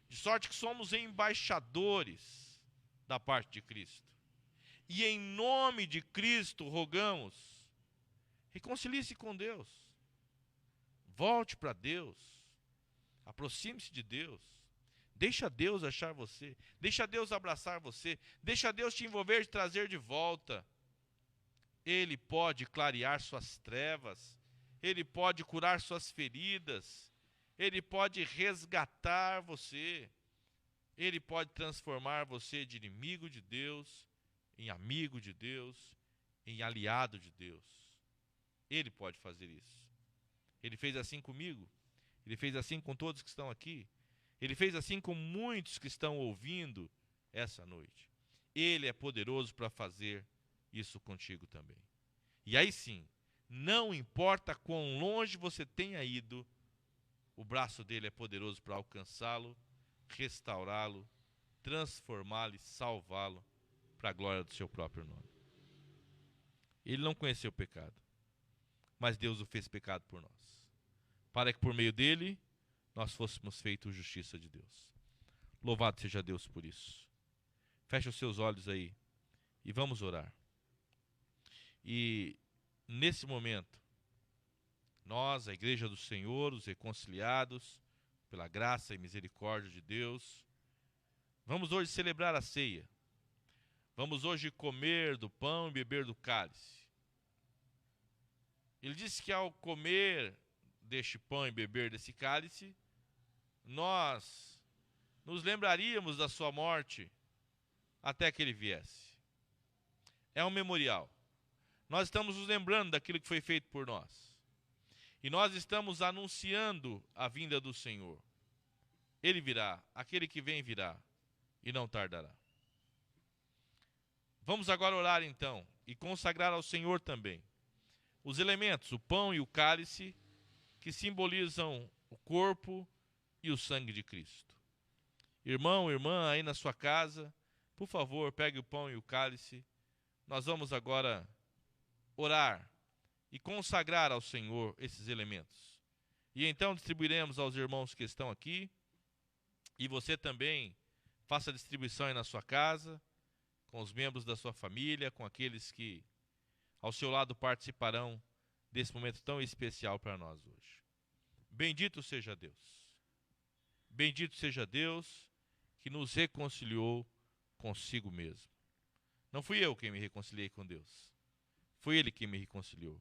De sorte que somos embaixadores da parte de Cristo. E em nome de Cristo rogamos: reconcilie-se com Deus. Volte para Deus. Aproxime-se de Deus. Deixa Deus achar você. Deixa Deus abraçar você. Deixa Deus te envolver e te trazer de volta. Ele pode clarear suas trevas. Ele pode curar suas feridas. Ele pode resgatar você. Ele pode transformar você de inimigo de Deus em amigo de Deus, em aliado de Deus. Ele pode fazer isso. Ele fez assim comigo. Ele fez assim com todos que estão aqui. Ele fez assim com muitos que estão ouvindo essa noite. Ele é poderoso para fazer isso contigo também. E aí sim, não importa quão longe você tenha ido, o braço dele é poderoso para alcançá-lo, restaurá-lo, transformá-lo e salvá-lo para a glória do seu próprio nome. Ele não conheceu o pecado, mas Deus o fez pecado por nós, para que por meio dele nós fôssemos feitos justiça de Deus. Louvado seja Deus por isso. Feche os seus olhos aí e vamos orar. E nesse momento, nós, a Igreja do Senhor, os reconciliados, pela graça e misericórdia de Deus, vamos hoje celebrar a ceia. Vamos hoje comer do pão e beber do cálice. Ele disse que ao comer deste pão e beber desse cálice, nós nos lembraríamos da sua morte até que ele viesse. É um memorial. Nós estamos nos lembrando daquilo que foi feito por nós. E nós estamos anunciando a vinda do Senhor. Ele virá, aquele que vem virá, e não tardará. Vamos agora orar então, e consagrar ao Senhor também os elementos, o pão e o cálice, que simbolizam o corpo e o sangue de Cristo. Irmão, irmã, aí na sua casa, por favor, pegue o pão e o cálice. Nós vamos agora orar e consagrar ao Senhor esses elementos. E então distribuiremos aos irmãos que estão aqui, e você também Faça a distribuição aí na sua casa, com os membros da sua família, com aqueles que ao seu lado participarão desse momento tão especial para nós hoje. Bendito seja Deus. Bendito seja Deus que nos reconciliou consigo mesmo. Não fui eu quem me reconciliei com Deus. Foi Ele quem me reconciliou.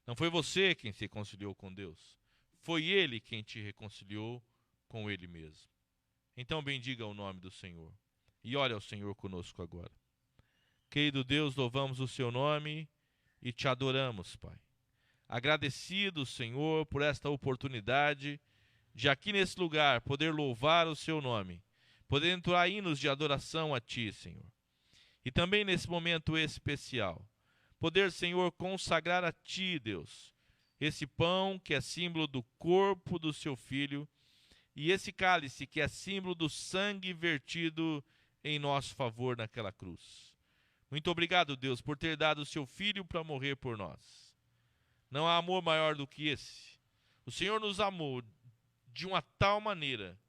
Não foi você quem se reconciliou com Deus. Foi Ele quem te reconciliou com Ele mesmo. Então bendiga o nome do Senhor. E ore ao Senhor conosco agora. Querido Deus, louvamos o seu nome e te adoramos, Pai. Agradecido, Senhor, por esta oportunidade de aqui nesse lugar poder louvar o seu nome, poder entoar hinos de adoração a ti, Senhor. E também nesse momento especial, poder, Senhor, consagrar a ti, Deus, esse pão que é símbolo do corpo do seu Filho e esse cálice que é símbolo do sangue vertido em nosso favor naquela cruz. Muito obrigado, Deus, por ter dado o seu Filho para morrer por nós. Não há amor maior do que esse. O Senhor nos amou de uma tal maneira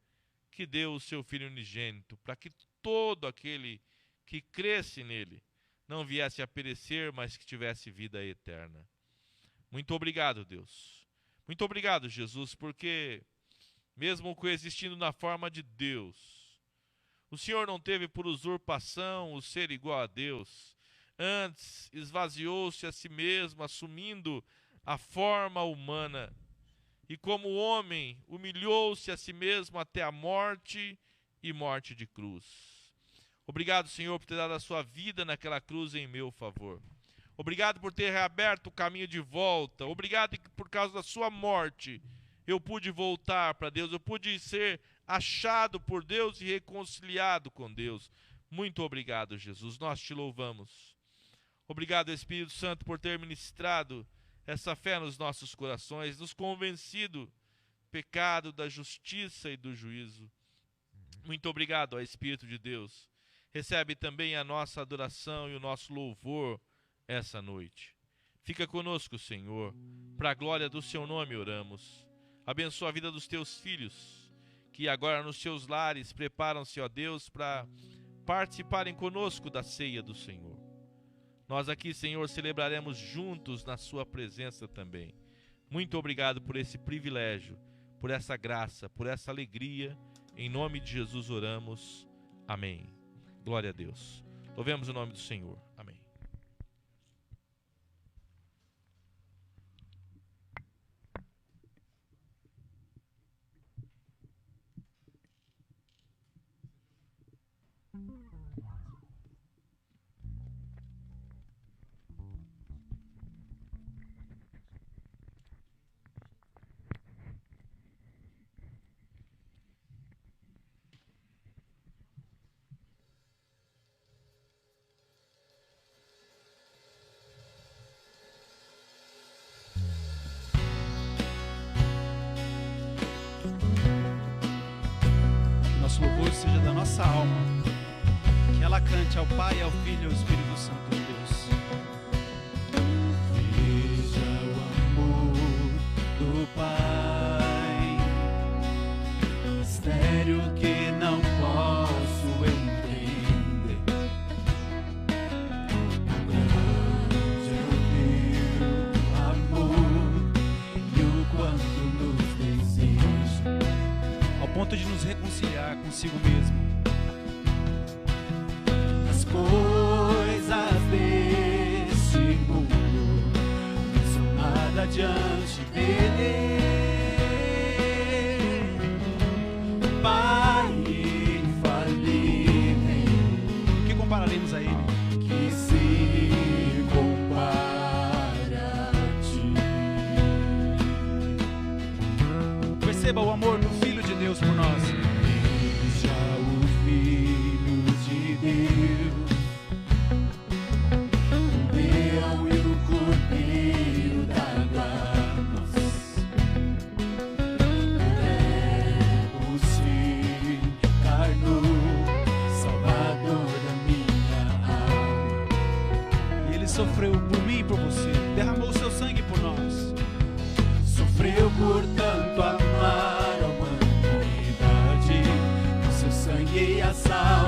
que deu o seu Filho unigênito, para que todo aquele que cresce nele não viesse a perecer, mas que tivesse vida eterna. Muito obrigado, Deus. Muito obrigado, Jesus, porque mesmo coexistindo na forma de Deus, o Senhor não teve por usurpação o ser igual a Deus. Antes, esvaziou-se a si mesmo, assumindo a forma humana. E como homem, humilhou-se a si mesmo até a morte e morte de cruz. Obrigado, Senhor, por ter dado a sua vida naquela cruz em meu favor. Obrigado por ter reaberto o caminho de volta. Obrigado que por causa da sua morte eu pude voltar para Deus. Eu pude ser achado por Deus e reconciliado com Deus. Muito obrigado, Jesus. Nós te louvamos. Obrigado, Espírito Santo, por ter ministrado essa fé nos nossos corações, nos convencido do pecado, da justiça e do juízo. Muito obrigado, ó Espírito de Deus. Recebe também a nossa adoração e o nosso louvor essa noite. Fica conosco, Senhor. Para a glória do seu nome oramos. Abençoa a vida dos teus filhos, que agora nos seus lares preparam-se, ó Deus, para participarem conosco da ceia do Senhor. Nós aqui, Senhor, celebraremos juntos na sua presença também. Muito obrigado por esse privilégio, por essa graça, por essa alegria. Em nome de Jesus oramos. Amém. Glória a Deus. Louvemos o nome do Senhor. Amém. Nosso louvor seja da nossa alma, que ela cante ao Pai, ao Filho e ao Espírito Santo de Deus. Veja o amor do Pai, mistério que não posso entender. Grande é o teu amor e o quanto nos deseja, Ao ponto de nos reconciliar consigo mesmo. as coisas deste mundo não são nada diante dele. Pai infalível, O que compararemos a Ele? que se compara a ti. Perceba o amor do Filho de Deus por nós. Veja o Filho de Deus, o leão e o cordeiro da guarda. O se encarnou, Salvador da minha alma. E Ele sofreu por mim e por você. Derramou o seu sangue por nós. Sofreu por tanto amar a humanidade, com seu sangue e a sal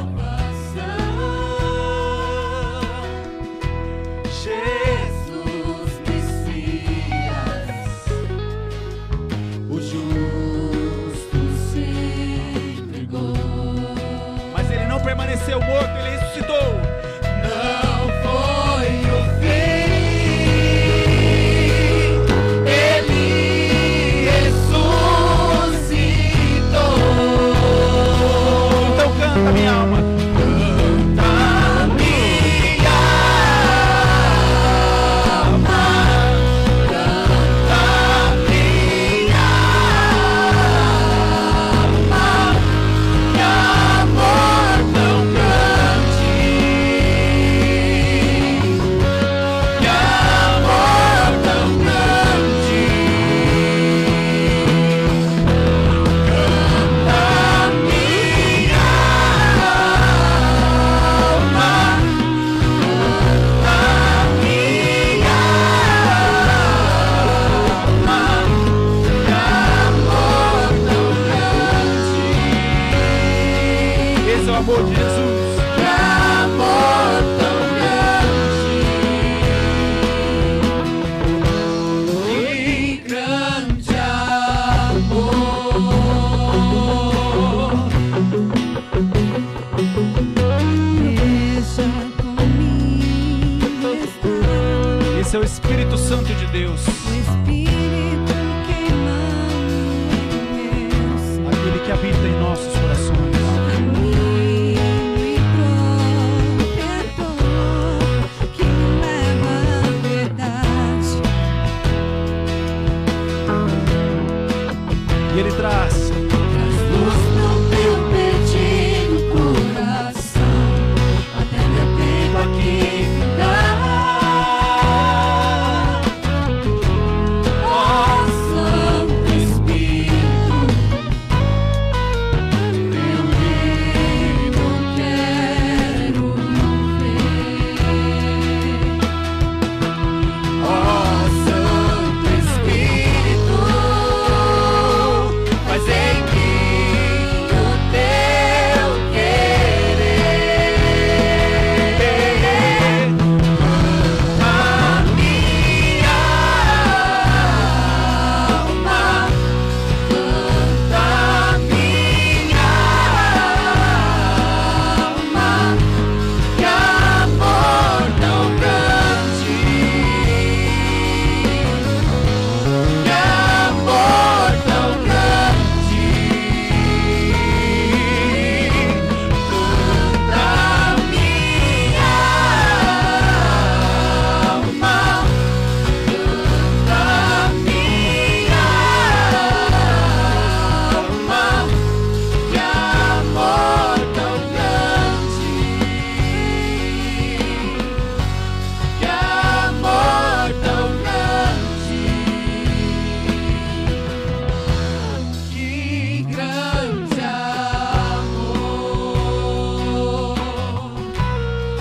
é o Espírito Santo de Deus, O Espírito queimando em meu ser, aquele que habita em nossos corações. caminho e protetor que me leva à verdade. E Ele traz Luz no teu perdido coração, até meu tempo aqui ficar. Ó Santo Espírito, teu reino quero ver. Ó Santo Espírito, faz em mim o teu querer. A minha alma canta, minha alma, que amor tão grande, que amor tão grande. Canta minha alma, canta minha alma, que amor tão grande, que amor tão grande. Que grande amor,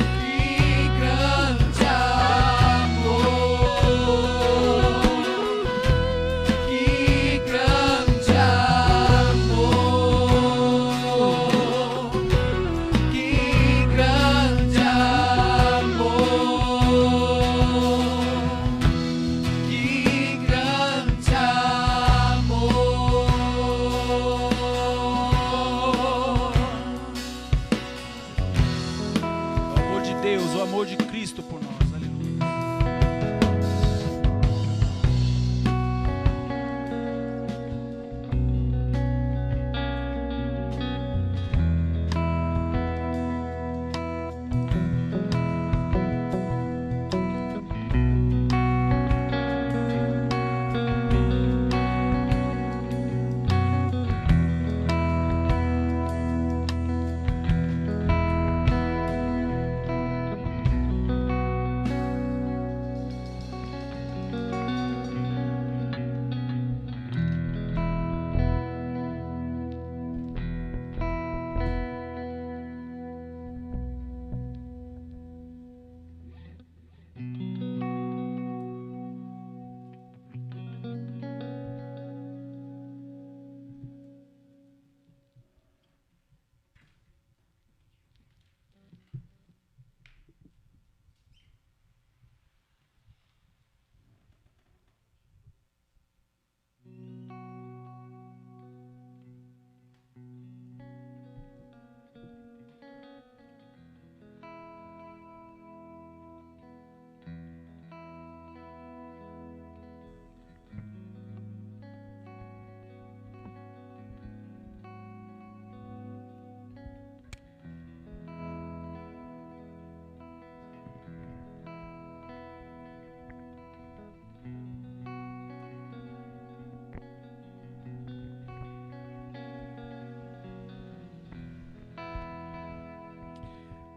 que grande amor, que grande amor, que grande amor, que grande amor. o amor de Deus, o amor de Cristo por nós. Aleluia.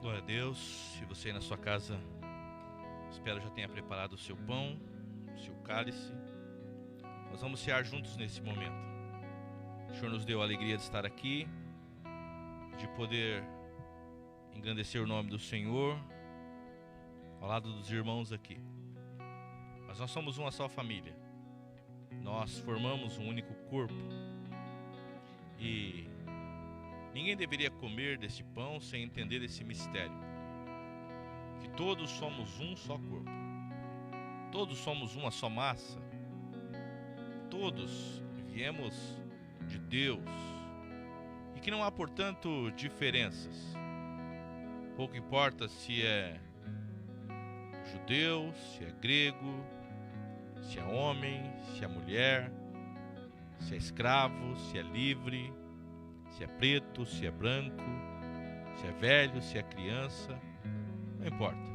Glória a Deus. Se você aí na sua casa, espero já tenha preparado o seu pão, o seu cálice. Nós vamos cear juntos nesse momento. O Senhor nos deu a alegria de estar aqui, de poder engrandecer o nome do Senhor ao lado dos irmãos aqui. Mas nós somos uma só família. Nós formamos um único corpo. E ninguém deveria comer desse pão sem entender esse mistério. Que todos somos um só corpo. Todos somos uma só massa. Todos viemos de Deus. E que não há, portanto, diferenças. Pouco importa se é judeu, se é grego, se é homem, se é mulher, se é escravo, se é livre, se é preto, se é branco, se é velho, se é criança, não importa.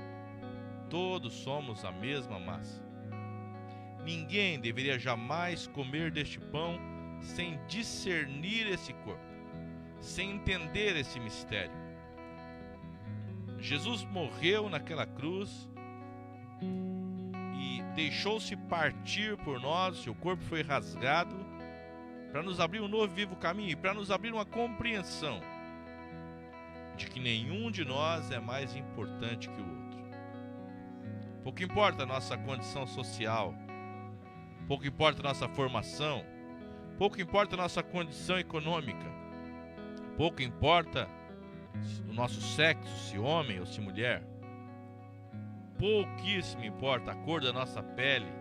Todos somos a mesma massa. Ninguém deveria jamais comer deste pão sem discernir esse corpo, sem entender esse mistério. Jesus morreu naquela cruz e deixou-se partir por nós, seu corpo foi rasgado para nos abrir um novo e vivo caminho e para nos abrir uma compreensão de que nenhum de nós é mais importante que o outro. Pouco importa a nossa condição social, pouco importa a nossa formação, pouco importa a nossa condição econômica, pouco importa o nosso sexo, se homem ou se mulher, pouquíssimo importa a cor da nossa pele.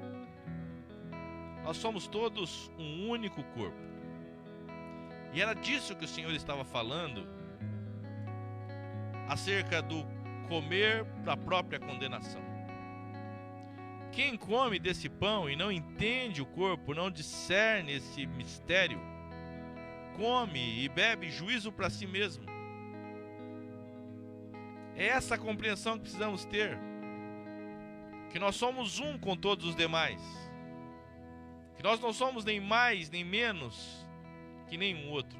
Nós somos todos um único corpo. E era disso que o Senhor estava falando acerca do comer da própria condenação. Quem come desse pão e não entende o corpo, não discerne esse mistério, come e bebe juízo para si mesmo. É essa a compreensão que precisamos ter, que nós somos um com todos os demais, que nós não somos nem mais nem menos que nenhum outro.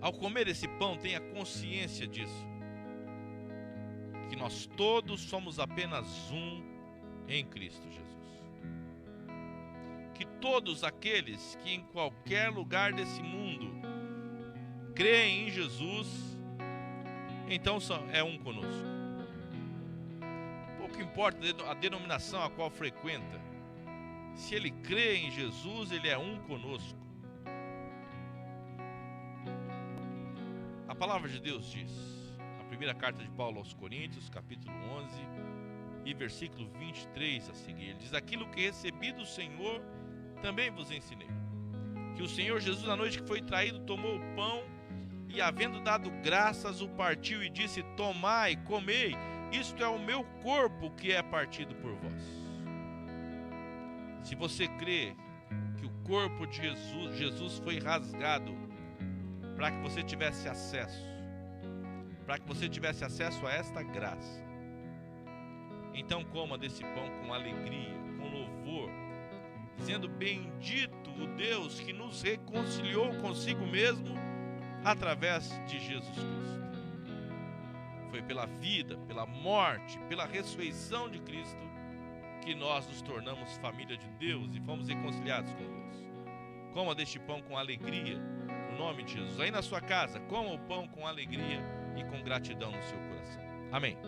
Ao comer esse pão, tenha consciência disso, que nós todos somos apenas um em Cristo Jesus. Que todos aqueles que em qualquer lugar desse mundo creem em Jesus, então é um conosco. Pouco importa a denominação a qual frequenta, se ele crê em Jesus, ele é um conosco. A palavra de Deus diz, na primeira carta de Paulo aos Coríntios, capítulo 11 e versículo 23 a seguir, ele diz: aquilo que recebi do Senhor, também vos ensinei, que o Senhor Jesus, na noite que foi traído, tomou o pão e, havendo dado graças, o partiu e disse: tomai, comei, isto é o meu corpo que é partido por vós. Se você crê que o corpo de Jesus foi rasgado para que você tivesse acesso, a esta graça, então coma desse pão com alegria, com louvor, dizendo: bendito o Deus que nos reconciliou consigo mesmo através de Jesus Cristo. Foi pela vida, pela morte, pela ressurreição de Cristo que nós nos tornamos família de Deus e fomos reconciliados com Deus. Coma deste pão com alegria, no nome de Jesus. Aí na sua casa, coma o pão com alegria e com gratidão no seu coração. Amém.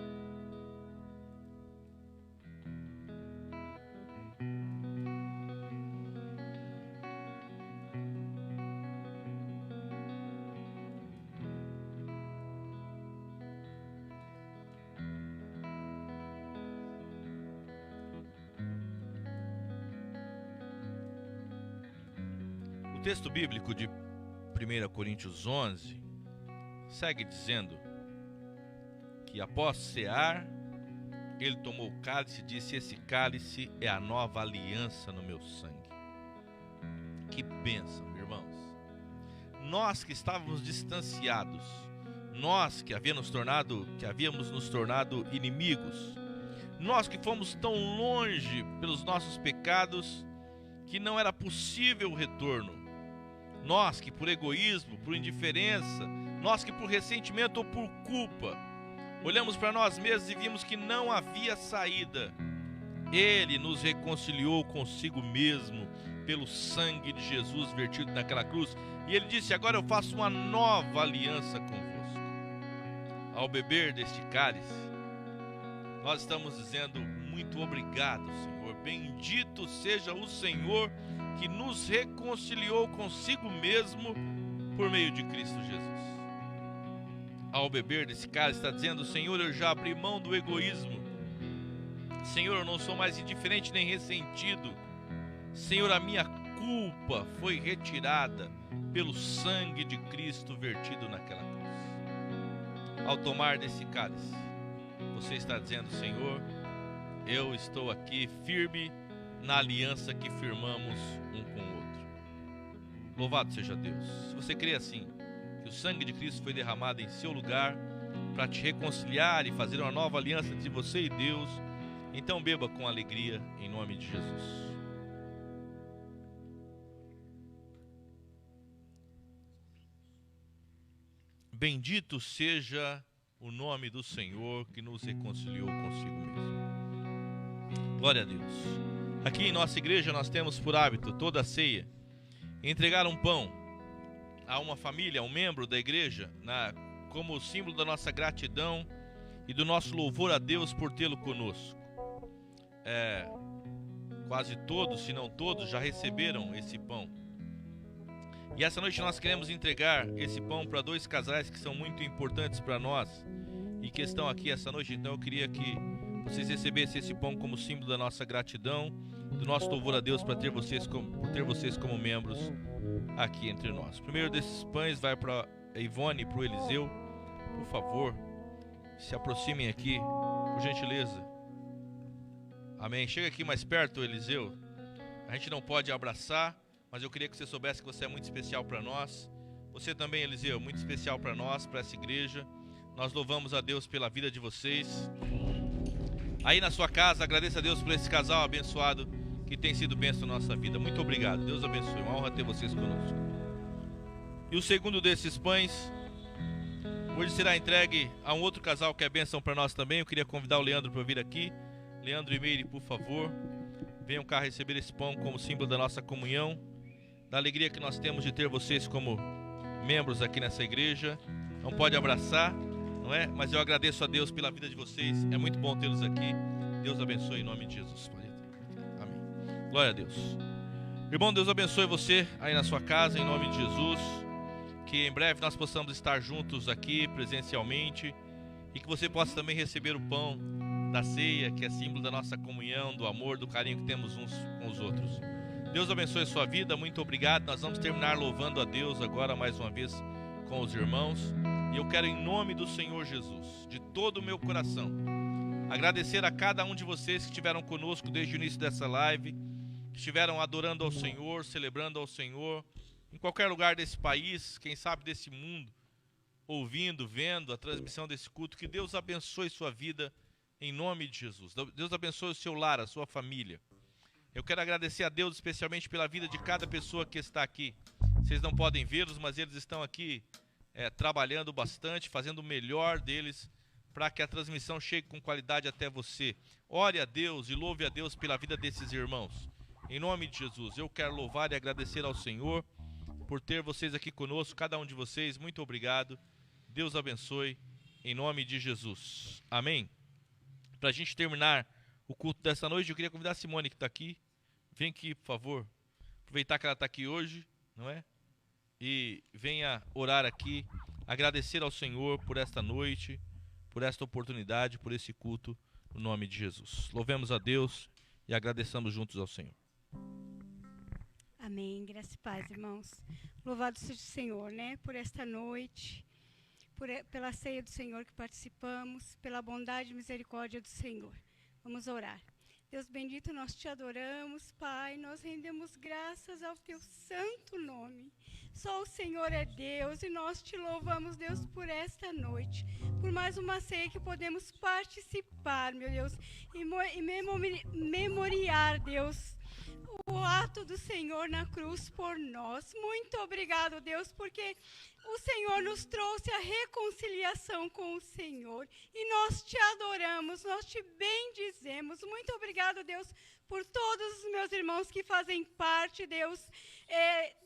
O texto bíblico de 1 Coríntios 11 segue dizendo que após cear, ele tomou o cálice e disse: esse cálice é a nova aliança no meu sangue. Que bênção, irmãos! Nós que estávamos distanciados, nós que havíamos nos tornado inimigos, nós que fomos tão longe pelos nossos pecados que não era possível o retorno, nós que por egoísmo, por indiferença, nós que por ressentimento ou por culpa, olhamos para nós mesmos e vimos que não havia saída, Ele nos reconciliou consigo mesmo pelo sangue de Jesus vertido naquela cruz. E Ele disse: agora eu faço uma nova aliança convosco. Ao beber deste cálice, nós estamos dizendo: muito obrigado, Senhor. Bendito seja o Senhor que nos reconciliou consigo mesmo por meio de Cristo Jesus. Ao beber desse cálice, está dizendo: Senhor, eu já abri mão do egoísmo. Senhor, eu não sou mais indiferente nem ressentido. Senhor, a minha culpa foi retirada pelo sangue de Cristo vertido naquela cruz. Ao tomar desse cálice, você está dizendo: Senhor, eu estou aqui firme na aliança que firmamos um com o outro. Louvado seja Deus. Se você crê assim, que o sangue de Cristo foi derramado em seu lugar para te reconciliar e fazer uma nova aliança entre você e Deus, então beba com alegria em nome de Jesus. Bendito seja o nome do Senhor que nos reconciliou consigo mesmo. Glória a Deus. Aqui em nossa igreja nós temos por hábito, toda a ceia, entregar um pão a uma família, a um membro da igreja, como símbolo da nossa gratidão e do nosso louvor a Deus por tê-lo conosco. Quase todos, se não todos, já receberam esse pão. E essa noite nós queremos entregar esse pão para 2 casais que são muito importantes para nós e que estão aqui essa noite. Então eu queria que vocês recebessem esse pão como símbolo da nossa gratidão, do nosso louvor a Deus por ter vocês como membros aqui entre nós. O primeiro desses pães vai para a Ivone e para o Eliseu. Por favor, se aproximem aqui, por gentileza. Amém. Chega aqui mais perto, Eliseu. A gente não pode abraçar, mas eu queria que você soubesse que você é muito especial para nós. Você também, Eliseu, muito especial para nós, para essa igreja. Nós louvamos a Deus pela vida de vocês. Aí na sua casa, agradeça a Deus por esse casal abençoado que tem sido bênção na nossa vida. Muito obrigado. Deus abençoe. Uma honra ter vocês conosco. E o segundo desses pães hoje será entregue a um outro casal que é bênção para nós também. Eu queria convidar o Leandro para vir aqui. Leandro e Meire, por favor, venham cá receber esse pão como símbolo da nossa comunhão, da alegria que nós temos de ter vocês como membros aqui nessa igreja. Não pode abraçar, não é? Mas eu agradeço a Deus pela vida de vocês. É muito bom tê-los aqui. Deus abençoe em nome de Jesus. Amém. Glória a Deus. Irmão, Deus abençoe você aí na sua casa, em nome de Jesus. Que em breve nós possamos estar juntos aqui presencialmente e que você possa também receber o pão da ceia, que é símbolo da nossa comunhão, do amor, do carinho que temos uns com os outros. Deus abençoe a sua vida, muito obrigado. Nós vamos terminar louvando a Deus agora mais uma vez com os irmãos. E eu quero, em nome do Senhor Jesus, de todo o meu coração, agradecer a cada um de vocês que estiveram conosco desde o início dessa live, que estiveram adorando ao Senhor, celebrando ao Senhor, em qualquer lugar desse país, quem sabe desse mundo, ouvindo, vendo a transmissão desse culto. Que Deus abençoe sua vida em nome de Jesus. Deus abençoe o seu lar, a sua família. Eu quero agradecer a Deus especialmente pela vida de cada pessoa que está aqui. Vocês não podem vê-los, mas eles estão aqui trabalhando bastante, fazendo o melhor deles para que a transmissão chegue com qualidade até você. Ore a Deus e louve a Deus pela vida desses irmãos. Em nome de Jesus, eu quero louvar e agradecer ao Senhor por ter vocês aqui conosco, cada um de vocês. Muito obrigado. Deus abençoe em nome de Jesus. Amém. Para a gente terminar o culto dessa noite, eu queria convidar a Simone, que está aqui. Vem aqui, por favor. Aproveitar que ela está aqui hoje, não é? E venha orar aqui, agradecer ao Senhor por esta noite, por esta oportunidade, por esse culto, no nome de Jesus. Louvemos a Deus e agradeçamos juntos ao Senhor. Amém. Graça e paz, irmãos. Louvado seja o Senhor, né? Por esta noite, pela ceia do Senhor que participamos, pela bondade e misericórdia do Senhor. Vamos orar. Deus bendito, nós te adoramos, Pai, nós rendemos graças ao teu santo nome. Só o Senhor é Deus e nós te louvamos, Deus, por esta noite, por mais uma ceia que podemos participar, meu Deus, e memoriar, Deus, o ato do Senhor na cruz por nós. Muito obrigado, Deus, porque o Senhor nos trouxe a reconciliação com o Senhor e nós te adoramos, nós te bendizemos. Muito obrigado, Deus, por todos os meus irmãos que fazem parte, Deus,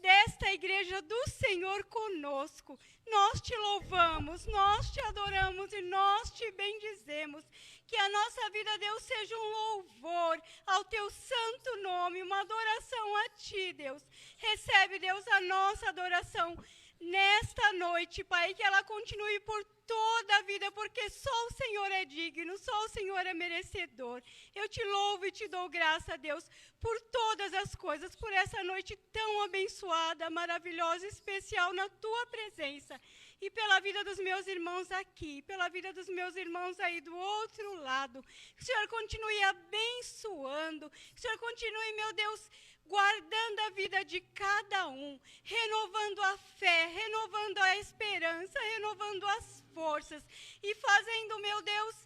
desta igreja do Senhor conosco. Nós te louvamos, nós te adoramos e nós te bendizemos. Que a nossa vida, Deus, seja um louvor ao teu santo nome, uma adoração a ti, Deus. Recebe, Deus, a nossa adoração nesta noite, Pai, que ela continue por toda a vida, porque só o Senhor é digno, só o Senhor é merecedor. Eu te louvo e te dou graça, Deus, por todas as coisas, por essa noite tão abençoada, maravilhosa, especial na tua presença. e pela vida dos meus irmãos aqui, pela vida dos meus irmãos aí do outro lado. Que o Senhor continue abençoando, que o Senhor continue, meu Deus, guardando a vida de cada um, renovando a fé, renovando a esperança, renovando as forças e fazendo, meu Deus,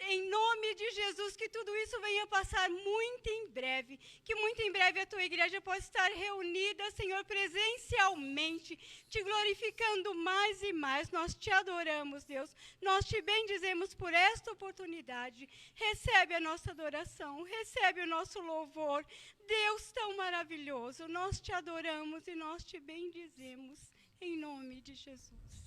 em nome de Jesus, que tudo isso venha passar muito em breve, que muito em breve a tua igreja possa estar reunida, Senhor, presencialmente, te glorificando mais e mais. Nós te adoramos, Deus, nós te bendizemos por esta oportunidade. Recebe a nossa adoração, recebe o nosso louvor. Deus tão maravilhoso, nós te adoramos e nós te bendizemos, em nome de Jesus.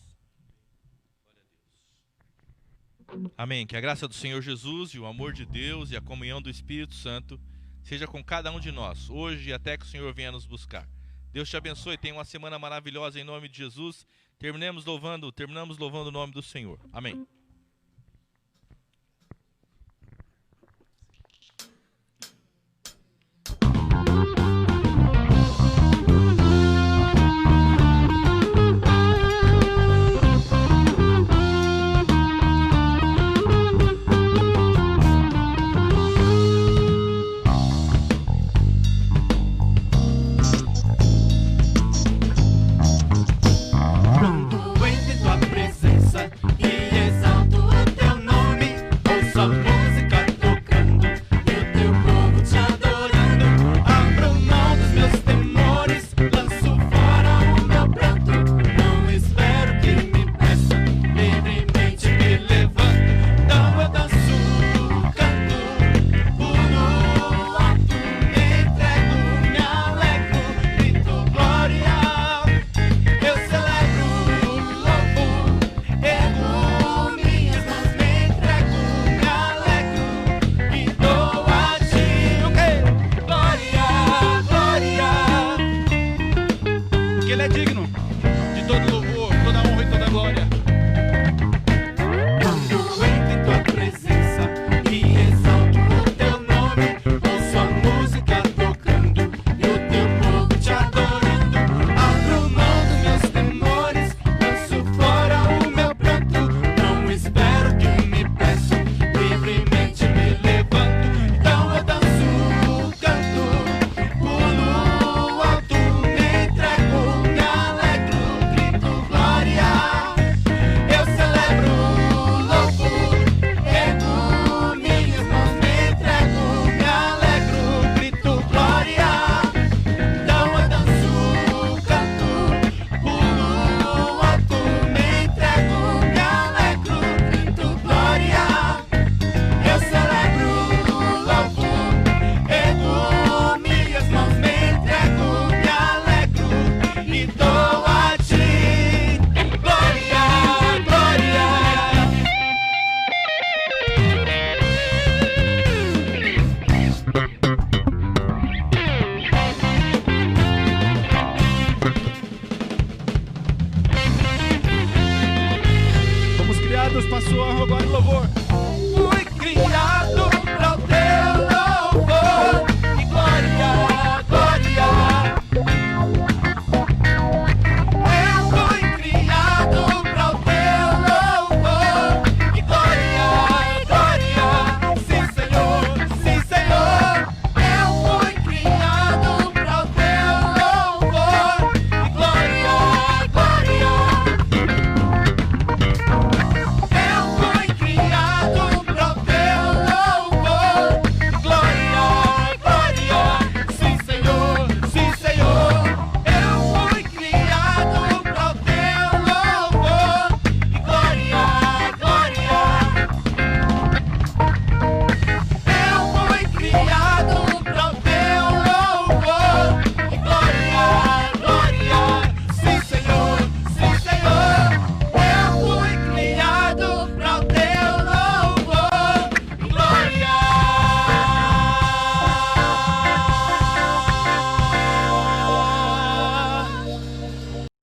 Amém. Que a graça do Senhor Jesus e o amor de Deus e a comunhão do Espírito Santo seja com cada um de nós, hoje e até que o Senhor venha nos buscar. Deus te abençoe, tenha uma semana maravilhosa em nome de Jesus. Terminamos louvando o nome do Senhor. Amém.